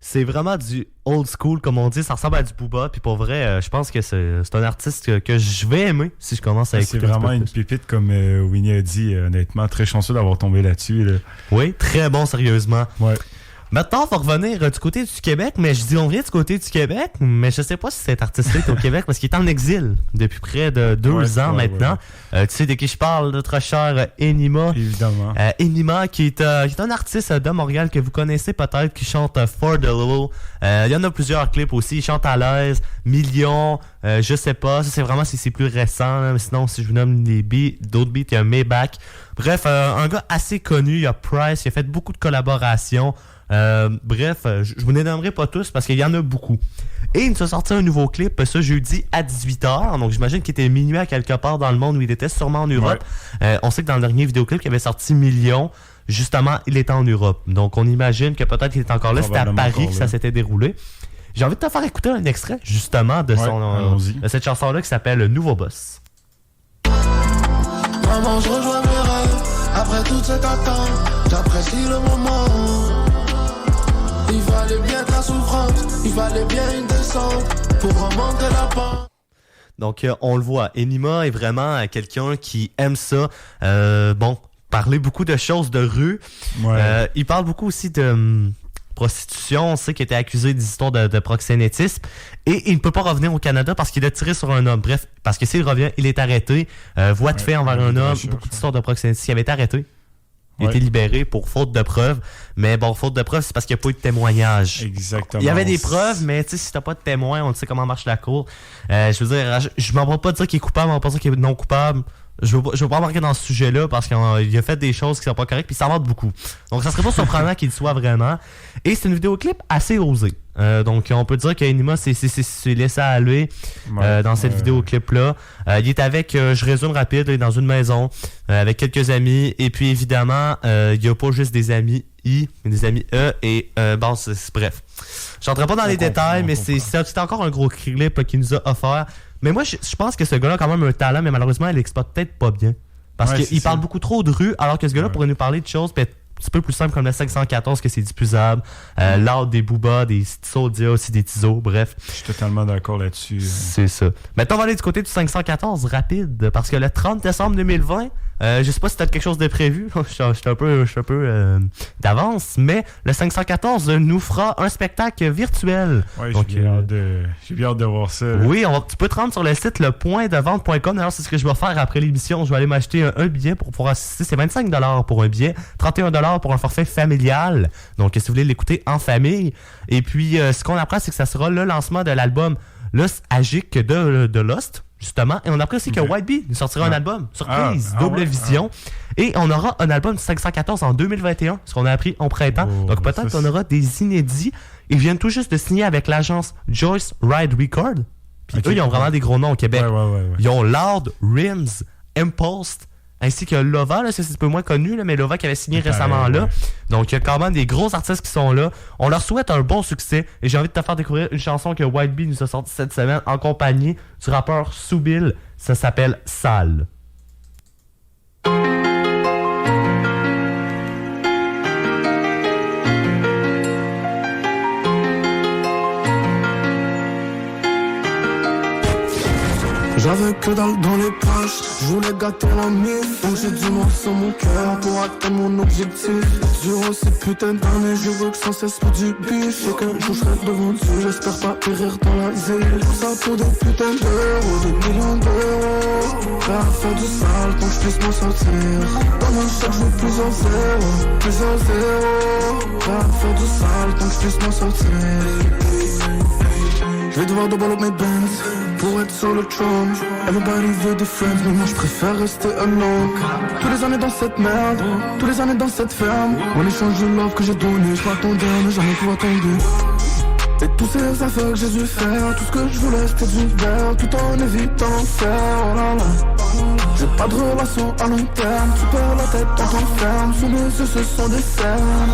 C'est vraiment du old school, comme on dit. Ça ressemble à du Booba. Puis pour vrai, je pense que c'est un artiste que je vais aimer si je commence à écouter. C'est vraiment une pépite, comme Winnie a dit. Honnêtement, très chanceux d'avoir tombé là-dessus. Là. Oui, très bon, sérieusement. Ouais. Maintenant, on va revenir du côté du Québec, mais je dis on vient du côté du Québec, mais je sais pas si cet artiste-là est au Québec parce qu'il est en exil depuis près de 2 ans maintenant. Tu sais de qui je parle, notre cher Enima. Évidemment. Enima qui est un artiste de Montréal que vous connaissez peut-être, qui chante For the Little. Il y en a plusieurs clips aussi. Il chante à l'aise, Million, je sais pas. Ça c'est vraiment c'est plus récent. Là. Mais sinon, si je vous nomme des beats, d'autres beats, il y a Maybach. Bref, un gars assez connu. Il y a Price, il a fait beaucoup de collaborations. Bref, je vous les nommerai pas tous parce qu'il y en a beaucoup. Et il nous a sorti un nouveau clip ce jeudi à 18h. Donc j'imagine qu'il était minuit à quelque part dans le monde où il était, sûrement en Europe. On sait que dans le dernier vidéoclip qui avait sorti Million, justement, il était en Europe. Donc on imagine que peut-être qu'il est encore là. C'était à Paris que ça s'était déroulé. J'ai envie de te faire écouter un extrait justement de de cette chanson-là qui s'appelle Nouveau Boss. Maman, je rejoins mes rêves. Après toute cette attente, j'apprécie le moment. Il fallait bien de la souffrance, il fallait bien une descente pour remonter la pente. Donc, on le voit, Enima est vraiment quelqu'un qui aime ça. Parler beaucoup de choses de rue. Ouais. Il parle beaucoup aussi de prostitution. On sait qu'il était accusé d'histoires de proxénétisme. Et il ne peut pas revenir au Canada parce qu'il a tiré sur un homme. Bref, parce que s'il revient, il est arrêté. Voie de fait envers un homme, beaucoup d'histoires de proxénétisme. Il avait été arrêté. Il a été libéré pour faute de preuves. Mais bon, faute de preuves, c'est parce qu'il n'y a pas eu de témoignage. Exactement. Il y avait des preuves, mais tu sais, si t'as pas de témoin, on sait comment marche la cour. Je veux dire, je m'en vais pas dire qu'il est coupable, on va pas dire qu'il est non coupable. Je veux pas embarquer dans ce sujet-là parce qu'il a fait des choses qui sont pas correctes puis ça vante beaucoup. Donc ça serait pas surprenant qu'il le soit vraiment. Et c'est une vidéoclip assez osée. Donc on peut dire qu'Enima s'est laissé aller dans cette vidéoclip-là. Il est avec, je résume rapide, il est dans une maison avec quelques amis. Et puis évidemment, il n'y a pas juste des amis I, mais des amis E. Et bref. Je n'entrerai pas dans les détails, mais c'est encore un gros clip qu'il nous a offert. Mais moi, je pense que ce gars-là a quand même un talent, mais malheureusement, il l'exploite peut-être pas bien. Parce qu'il parle beaucoup trop de rue, alors que ce gars-là pourrait nous parler de choses petit peu plus simple comme le 514 que c'est diffusable. L'art des Booba, des Soulja, aussi des Tizo, bref. Je suis totalement d'accord là-dessus. C'est ça. Maintenant, on va aller du côté du 514 rapide, parce que le 30 décembre 2020, je sais pas si t'as quelque chose de prévu, je suis un peu d'avance, mais le 514 nous fera un spectacle virtuel. Ouais, donc, j'ai bien hâte de voir ça. Là. Oui, tu peux te rendre sur le site lepointdevente.com. D'ailleurs, c'est ce que je vais faire après l'émission. Je vais aller m'acheter un billet pour pouvoir assister. C'est 25$ pour un billet, 31$ pour un forfait familial. Donc, si vous voulez l'écouter en famille. Et puis, ce qu'on apprend, c'est que ça sera le lancement de l'album Lost Agic de Lost. Justement, et on apprend aussi que White Bee nous sortira un album, surprise, double vision. Et on aura un album du 514 en 2021, ce qu'on a appris en printemps. Donc peut-être qu'on aura des inédits. Ils viennent tout juste de signer avec l'agence Joyce Ride Record. Puis eux, ils ont vraiment des gros noms au Québec. Ouais. Ils ont Loud, Rims, Impulse, ainsi que Lova, là, c'est un peu moins connu, là, mais Lova qui avait signé récemment là. Donc il y a quand même des gros artistes qui sont là. On leur souhaite un bon succès et j'ai envie de te faire découvrir une chanson que White Bee nous a sortie cette semaine en compagnie du rappeur Soubil. Ça s'appelle Sale. J'avais que dalle dans les poches, je voulais gâter la mif. Donc j'ai du noir sur mon cœur pour atteindre mon objectif. Durant ces putains d'années, je veux que sans cesse pour du bif. Et qu'un jour je serai devant Dieu, j'espère pas périr dans la zèle. Tout ça pour des putains d'euros, des millions d'euros. Prêt à faire du sale tant que je puisse m'en sortir. Dans mon chèque, je veux plusieurs zéros. Prêt à faire du sale tant que je puisse m'en sortir. Je vais devoir double up mes bands pour être sur le trône. Everybody veut des friends, mais moi je préfère rester alone. Tous les années dans cette merde, tous les années dans cette ferme. En échange de love que j'ai donné, je m'attendais à ne jamais pouvoir tomber. Et tous ces affaires que j'ai dû faire, tout ce que je voulais c'était du verre, tout en évitant l'enfer, oh là là. J'ai pas de relation à long terme, tu perds la tête, on t'enferme. Sous mes yeux ce sont des cernes.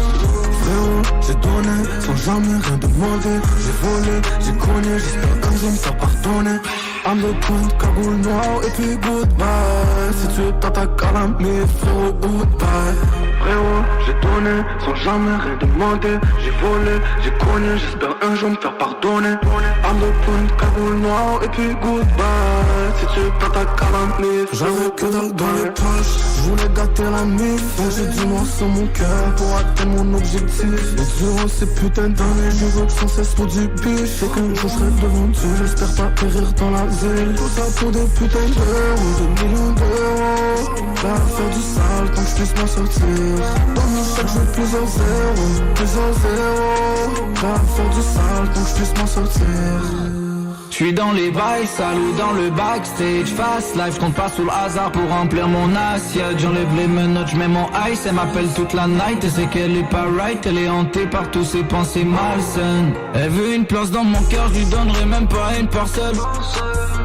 Frérot, j'ai donné sans jamais rien demander. J'ai volé, j'ai cogné, j'espère qu'un jour me faire pardonner. I'm the queen, cagoule noire et puis goodbye. Si tu t'attaques à la mif, frérot, goodbye. Frérot, j'ai donné sans jamais rien demander. J'ai volé, j'ai cogné, j'espère un jour me faire pardonner. I'm the queen, cagoule noire et puis goodbye. Si tu t'attaques à la mif, j'avais que dalle dans les poches, je voulais gâter la mif. Donc j'ai du noir sur mon cœur pour atteindre mon objectif. Et durant ces putains d'années, je veux que sans cesse pour du bif. Et qu'un jour je serai devant Dieu, j'espère pas périr dans la zèle. Tout ça pour des putains d'euros, des millions d'euros. Prêt à faire du sale tant que je puisse m'en sortir. Dans mon chèque, je veux plusieurs zéros. Prêt à faire du sale tant que je puisse m'en sortir. J'suis dans les bails, sales ou dans le backstage. Fast life, j'compte pas sous le hasard pour remplir mon assiette. J'enlève les menottes, j'mets mon ice. Elle m'appelle toute la night et c'est qu'elle est pas right. Elle est hantée par tous ses pensées malsaines. Elle veut une place dans mon cœur, j'lui donnerai même pas une parcelle.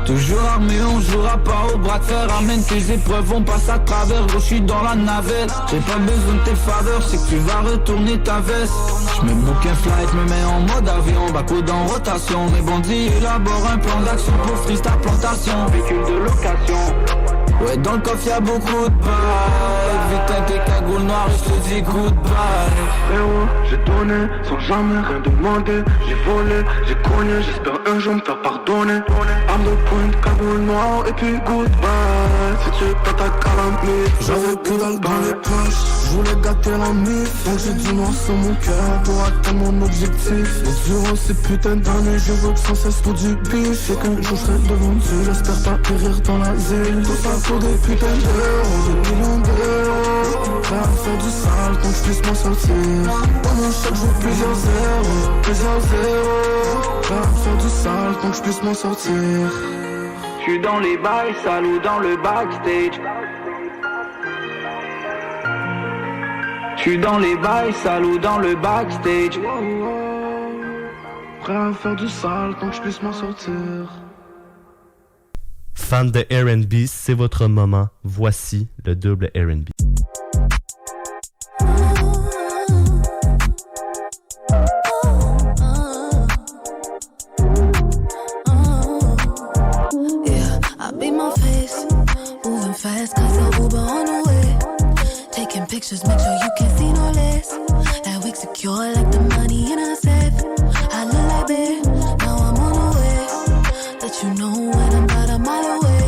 Toujours armé, on jouera pas au bras de fer. Amène tes épreuves, on passe à travers. Gros, j'suis dans la navette. J'ai pas besoin de tes faveurs, c'est que tu vas retourner ta veste. J'me book un flight, me mets en mode avion. Backwood en rotation, mes bandits élaborent un plan d'action pour freeze ta plantation. Véhicule de location. Ouais, dans le coffre y'a beaucoup de bails. Putain, tes cagoules noires, j'te dis goodbye. Frérot, j'ai donné sans jamais rien demander. J'ai volé, j'ai cogné, j'espère un jour me faire pardonner. I'm the queen, cagoule noire et puis goodbye. Si tu t'attaques à la mif, j'avais que dalle dans les poches, je voulais gâter la mif. Donc j'ai du noir sur mon cœur pour atteindre mon objectif. Et durant ces putains d'années, je veux que sans cesse pour du bif. Et qu'un jour je serai devant Dieu, j'espère pas périr dans la zèle. Tout ça pour des putains d'euros, des millions d'euros. Prêt à faire du sale tant que je puisse m'en sortir. Dans mon chèque, je veux plusieurs zéros. Prêt à faire du sale tant que je puisse m'en sortir. J'suis dans les bails, sales ou dans le backstage. J'suis dans les bails, sales ou dans le backstage. Prêt à faire du sale tant que je puisse m'en sortir. Fan de R&B, c'est votre moment. Voici le double R&B. pictures, make sure you can see no less. That wig secure like the money in a safe. I look like babe, now I'm on the way. Let you know when I'm about a mile away.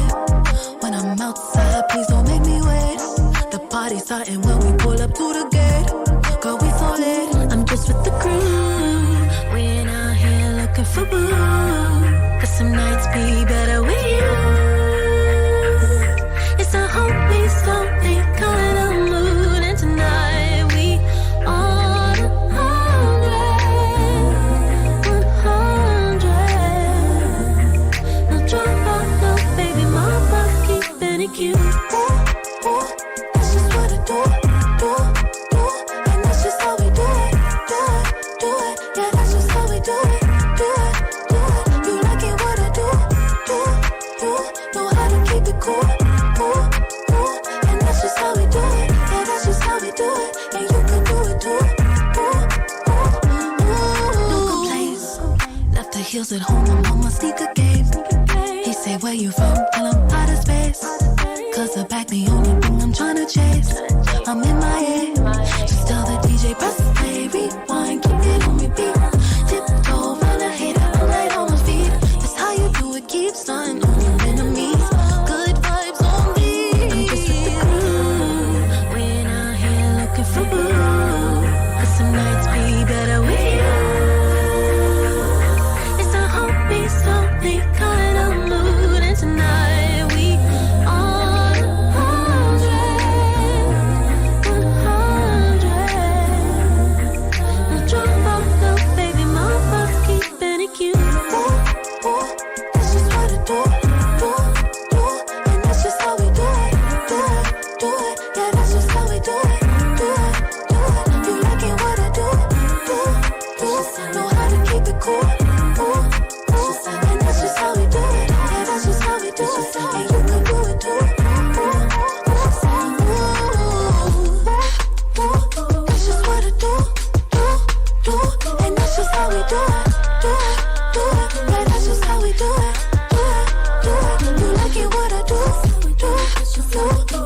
When I'm outside, please don't make me wait. The party's starting when we pull up to the gate. Girl, we so late. I'm just with the crew. We ain't out here looking for boo. Cause some nights be better with you. It's a homie, something kind of mood. And tonight we on 100. No drama, no baby mama, keeping it cute. That's just what I do. And that's just how we do it. Yeah, that's just how we do it. You like it what I do. Know how to keep it cool. And that's just how we do it. Yeah, that's just how we do it. And you can do it too. No complaints. Left the heels at home, I'm on my sneaker game. He say, where you from? Tell him out of space. Cause the back the only thing I'm tryna chase. I'm in my head. Just tell the DJ, press play, rewind, keep it on repeat. Tiptoe around a hater, I'm light on my feet. That's how you do it, keep stunting on your enemies. Good vibes on me. I'm just with the crew. We ain't out here looking for boo. Cause some nights be better with you. It's a homie, something kind of mood. And tonight we on 100. No drama, no baby mama, keeping it cute. That's just what I do. And that's just how we do it. Yeah, that's just how we do it. You like it what I do. Know how to keep it cool. And that's just how we do it. Yeah, that's just how we do it. And you can do it too. That's just what I do. And that's just how we do it. Yeah, that's just how we do it. You like it what I do.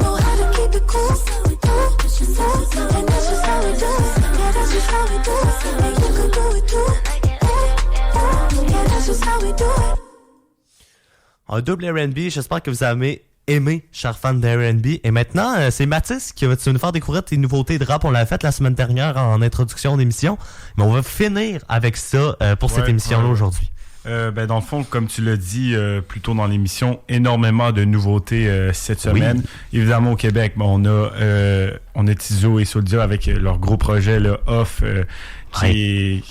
Know how to keep it cool. And that's just how we do it. Yeah, that's just how we do it. And you can do it too. Yeah, that's just how we do it. Un double R&B, j'espère que vous avez aimé, chers fans de R&B. Et maintenant, c'est Mathis qui va nous faire découvrir tes nouveautés de rap. On l'a fait la semaine dernière en introduction d'émission. Mais on va finir avec ça pour cette émission-là aujourd'hui. Dans le fond, comme tu l'as dit plus tôt dans l'émission, énormément de nouveautés cette semaine. Oui. Évidemment, au Québec, on a Tizo et Soulja avec leur gros projet, le Off, qui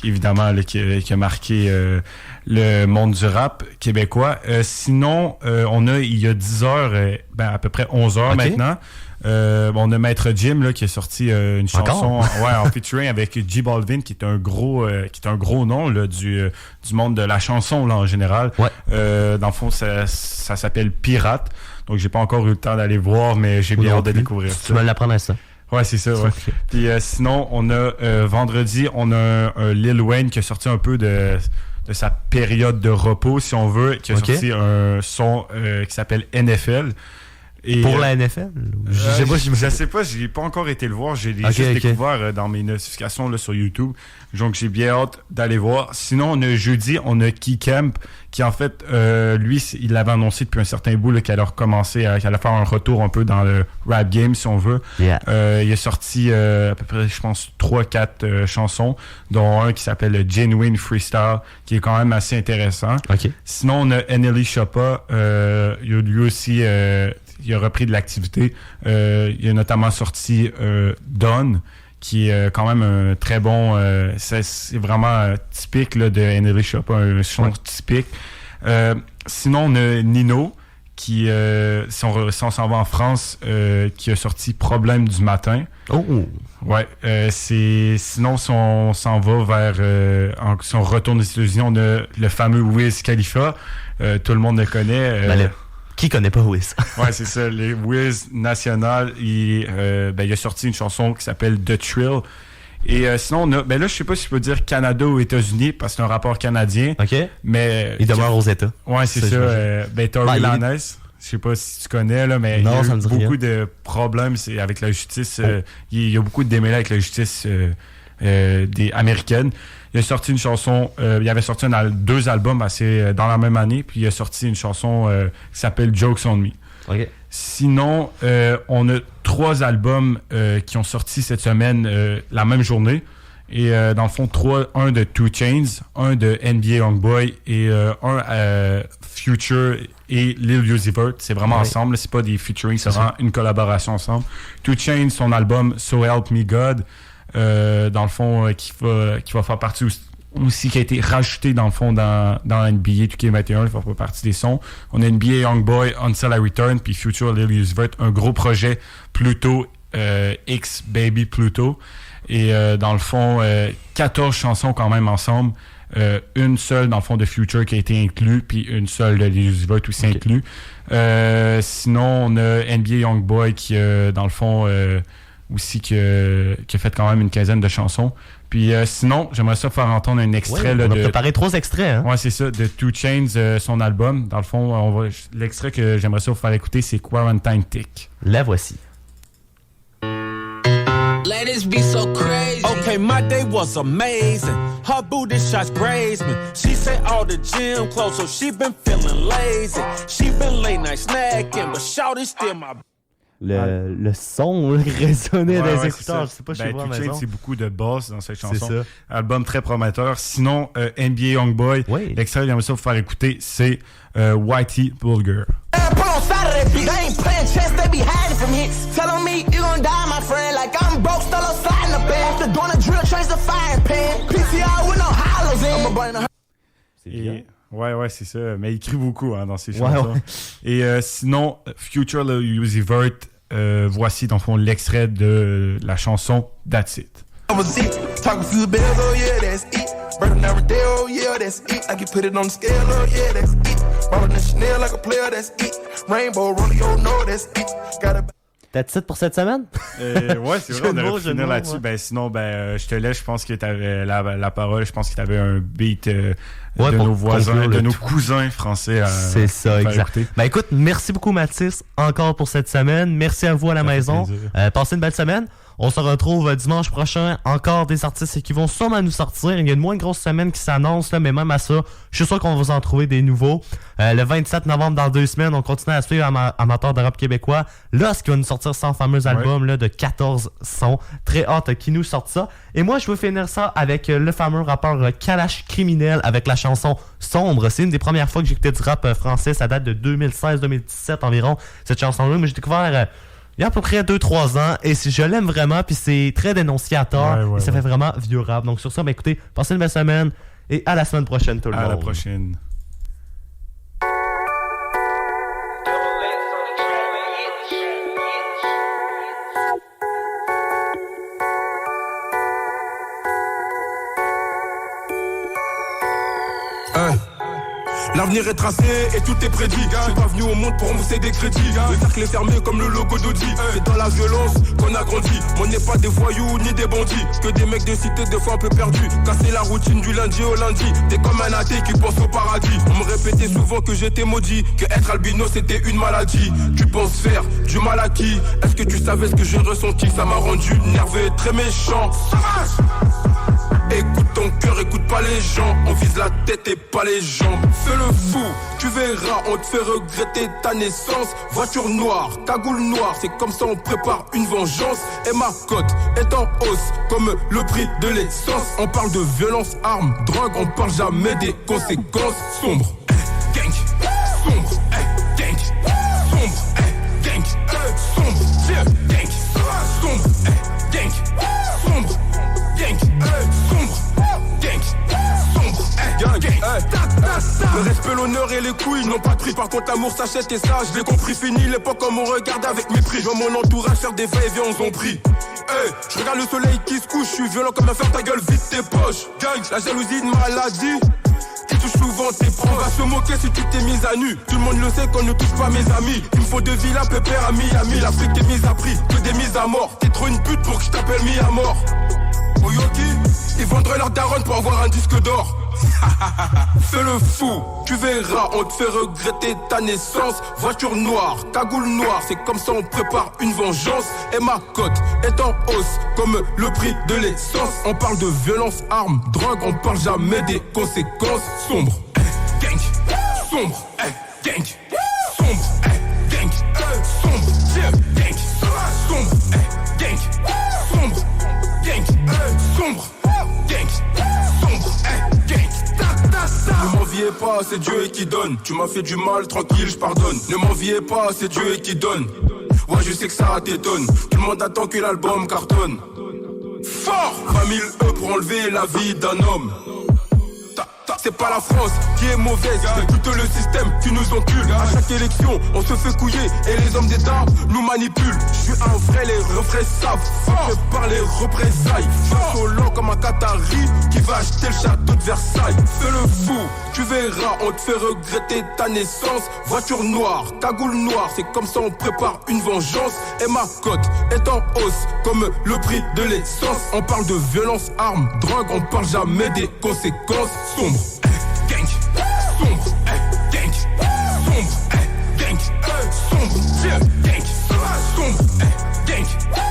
a marqué le monde du rap québécois. Sinon, il y a 10 heures, à peu près 11 heures maintenant. On a Maître Jim là, qui a sorti une chanson en featuring avec J Balvin, qui est un gros nom là, du monde de la chanson là, en général. Dans le fond, ça s'appelle Pirate. Donc j'ai pas encore eu le temps d'aller voir, mais j'ai bien hâte de découvrir ça. Tu vas l'apprendre à ça. Ouais, c'est ça, ouais. Okay. Puis sinon, on a vendredi, on a un Lil Wayne qui a sorti un peu de sa période de repos, si on veut, qui a sorti un son qui s'appelle NFL. Et, pour la NFL? Je sais pas, j'ai pas encore été le voir. J'ai juste découvert dans mes notifications là, sur YouTube. Donc j'ai bien hâte d'aller voir. Sinon, on a jeudi, on a Key Camp, qui en fait, lui, il l'avait annoncé depuis un certain bout là, qu'elle allait recommencer, qu'elle allait faire un retour un peu dans le rap game, si on veut. Yeah. Il a sorti à peu près, je pense, 3-4 chansons, dont un qui s'appelle Genuine Freestyle, qui est quand même assez intéressant. Sinon, on a NLE Choppa, lui aussi... il a repris de l'activité. Il a notamment sorti Dawn, qui est quand même un très bon... c'est vraiment typique là, de NLE Choppa, un son typique. Sinon, on a Nino, qui, si on s'en va en France, qui a sorti Problème du matin. Oh! Ouais. Sinon, si on s'en va vers... si on retourne aux États-Unis, on a le fameux Wiz Khalifa. Tout le monde le connaît. Qui connaît pas Wiz? Ouais, c'est ça. Le Wiz national, il a sorti une chanson qui s'appelle The Trill. Et sinon, on a, là, je sais pas si je peux dire Canada ou États-Unis, parce que c'est un rapport canadien. OK. Mais il demeure aux États. Ouais, c'est ça. Tory Lanez. Je sais pas si tu connais, là, mais non, il y a eu beaucoup rien. de problèmes avec la justice. Il y a beaucoup de démêlés avec la justice américaine. Il a sorti une chanson, il avait sorti 2 albums dans la même année, puis il a sorti une chanson qui s'appelle Jokes on Me. Okay. Sinon, on a 3 albums qui ont sorti cette semaine la même journée. Et dans le fond, 1 de 2 Chainz, 1 de NBA Youngboy et un Future et Lil Uzi Vert. C'est vraiment ensemble, c'est pas des featuring, c'est vraiment une collaboration ensemble. 2 Chainz, son album So Help Me God, dans le fond, qui va faire partie aussi, qui a été rajouté dans le fond dans NBA 2K21, il va faire partie des sons. On a NBA Youngboy, Until I Return, puis Future Lil Uzi Vert, un gros projet Pluto X Baby Pluto. Et dans le fond, 14 chansons quand même ensemble. Une seule, dans le fond, de Future qui a été inclue, puis une seule de Lil Uzi Vert aussi inclue. Sinon, on a NBA Youngboy qui, dans le fond, aussi qui a fait quand même une quinzaine de chansons. Puis sinon, j'aimerais ça faire entendre un extrait. On a préparé 3 extraits. Hein? Ouais, c'est ça, de 2 Chainz, son album. Dans le fond, l'extrait que j'aimerais ça vous faire écouter, c'est Quarantine Tick. La voici. Ladies be so crazy. Okay, my day was amazing. Her booty shots grazed me. She said all the gym closed, so she been feeling lazy. She been late night snacking, but shawty still my. Le son résonnait dans les écouteurs. Je sais pas chez vous à la maison. C'est beaucoup de bass dans cette chanson. C'est ça. Album très prometteur. Sinon, NBA Youngboy, l'extrait que j'aimerais ça vous faire écouter, c'est Whitey Bulger. Put on Saturday, beat. They ain't playing chess, they be hiding from me. Telling me you gon' die, my friend. Like I'm broke, still outside in the bed. After doing a drill, change the fire pan. PCR with no hollows in. I'm burn the Ouais, c'est ça. Mais il crie beaucoup dans ses chansons. Et sinon, Future Lil Uzi Vert, voici dans le fond l'extrait de la chanson That's It. Talking to the bells, oh yeah, that's it. Burning every day, oh yeah, that's it. I can put it on the scale, oh yeah, that's it. Ballin' the Chanel like a player, that's it. Rainbow, Rollie, no, that's it. Gotta. That's it pour cette semaine? Ouais, c'est vrai, on aurait pu finir là-dessus. Ben, sinon, je te laisse, je pense que t'avais la parole, je pense que t'avais un beat de nos voisins, de nos cousins français. C'est ça, exact. Ben écoute, merci beaucoup Mathis, encore pour cette semaine. Merci à vous à la maison. Passez une belle semaine. On se retrouve dimanche prochain. Encore des artistes qui vont sûrement nous sortir. Il y a une moins grosse semaine qui s'annonce, là, mais même à ça, je suis sûr qu'on va vous en trouver des nouveaux. Le 27 novembre, dans 2 semaines, on continue à suivre Amateurs de rap québécois. Là, ce qui va nous sortir son fameux album là, de 14 sons. Très hâte qui nous sorte ça. Et moi, je veux finir ça avec le fameux rappeur Kalash Criminel avec la chanson Sombre. C'est une des premières fois que j'écoutais du rap français. Ça date de 2016-2017 environ, cette chanson-là. Mais j'ai découvert... il y a à peu près 2-3 ans et je l'aime vraiment, puis c'est très dénonciateur et ça fait vraiment vieux rap. Donc sur ça, écoutez, passez une belle semaine et à la semaine prochaine tout le monde. À la prochaine. L'avenir est tracé et tout est prédit. Je suis pas venu au monde pour mousser des crédits. Le cercle est fermé comme le logo d'Audi. C'est dans la violence qu'on a grandi. On n'est pas des voyous ni des bandits. Que des mecs de cité des fois un peu perdus. Casser la routine du lundi au lundi. T'es comme un athée qui pense au paradis. On me répétait souvent que j'étais maudit, que être albino c'était une maladie. Tu penses faire du mal à qui? Est-ce que tu savais ce que j'ai ressenti? Ça m'a rendu nerveux et très méchant. Écoute ton cœur, écoute pas les gens. On vise la tête et pas les jambes. Fais le fou, tu verras, on te fait regretter ta naissance. Voiture noire, cagoule noire, c'est comme ça on prépare une vengeance. Et ma cote est en hausse, comme le prix de l'essence. On parle de violence, armes, drogue, on parle jamais des conséquences. Sombre, gang, sombre, gang, sombre, gang, sombre, gang, sombre, gang, sombre, gang, le respect, l'honneur et les couilles n'ont pas de prix. Par contre l'amour s'achète et ça je l'ai compris. Fini l'époque comme on regarde avec mépris. Je vois mon entourage faire des va-et-vient en zombie. Je regarde le soleil qui se couche. Je suis violent comme un fer, ta gueule vide tes poches. Gang, la jalousie une maladie qui touche souvent tes proches. On va se moquer si tu t'es mise à nu. Tout le monde le sait qu'on ne touche pas mes amis. Il me faut de villas, pépère à Miami. L'Afrique est mise à prix, que des mises à mort. T'es trop une pute pour que je t'appelle mis à mort. Oyoki, ils vendraient leur daronne pour avoir un disque d'or. Fais le fou, tu verras, on te fait regretter ta naissance. Voiture noire, cagoule noire, c'est comme ça on prépare une vengeance. Et ma cote est en hausse, comme le prix de l'essence. On parle de violence, armes, drogue, on parle jamais des conséquences. Sombre, gang, sombre, gang, sombre, gang, sombre, gang, sombre, gang, sombre, gang, sombre, gang, sombre, gang. Ne m'enviez pas, c'est Dieu qui donne. Tu m'as fait du mal, tranquille, je pardonne. Ne m'enviez pas, c'est Dieu qui donne. Ouais, je sais que ça t'étonne. Tout le monde attend que l'album cartonne. Fort 20 000 € pour enlever la vie d'un homme. C'est pas la France qui est mauvaise, c'est plutôt le système qui nous encule. À chaque élection, on se fait couiller et les hommes d'État nous manipulent. Je suis un vrai, les refrains savent. Fait par les représailles. Je suis lent comme un Qatari qui va acheter le château de Versailles. Fais le fou, tu verras, on te fait regretter ta naissance. Voiture noire, cagoule noire, c'est comme ça on prépare une vengeance. Et ma cote est en hausse, comme le prix de l'essence. On parle de violence, armes, drogue, on parle jamais des conséquences. Sombre, gang, sombre, gang, sombre, gang, sombre, gang, sombre, gang.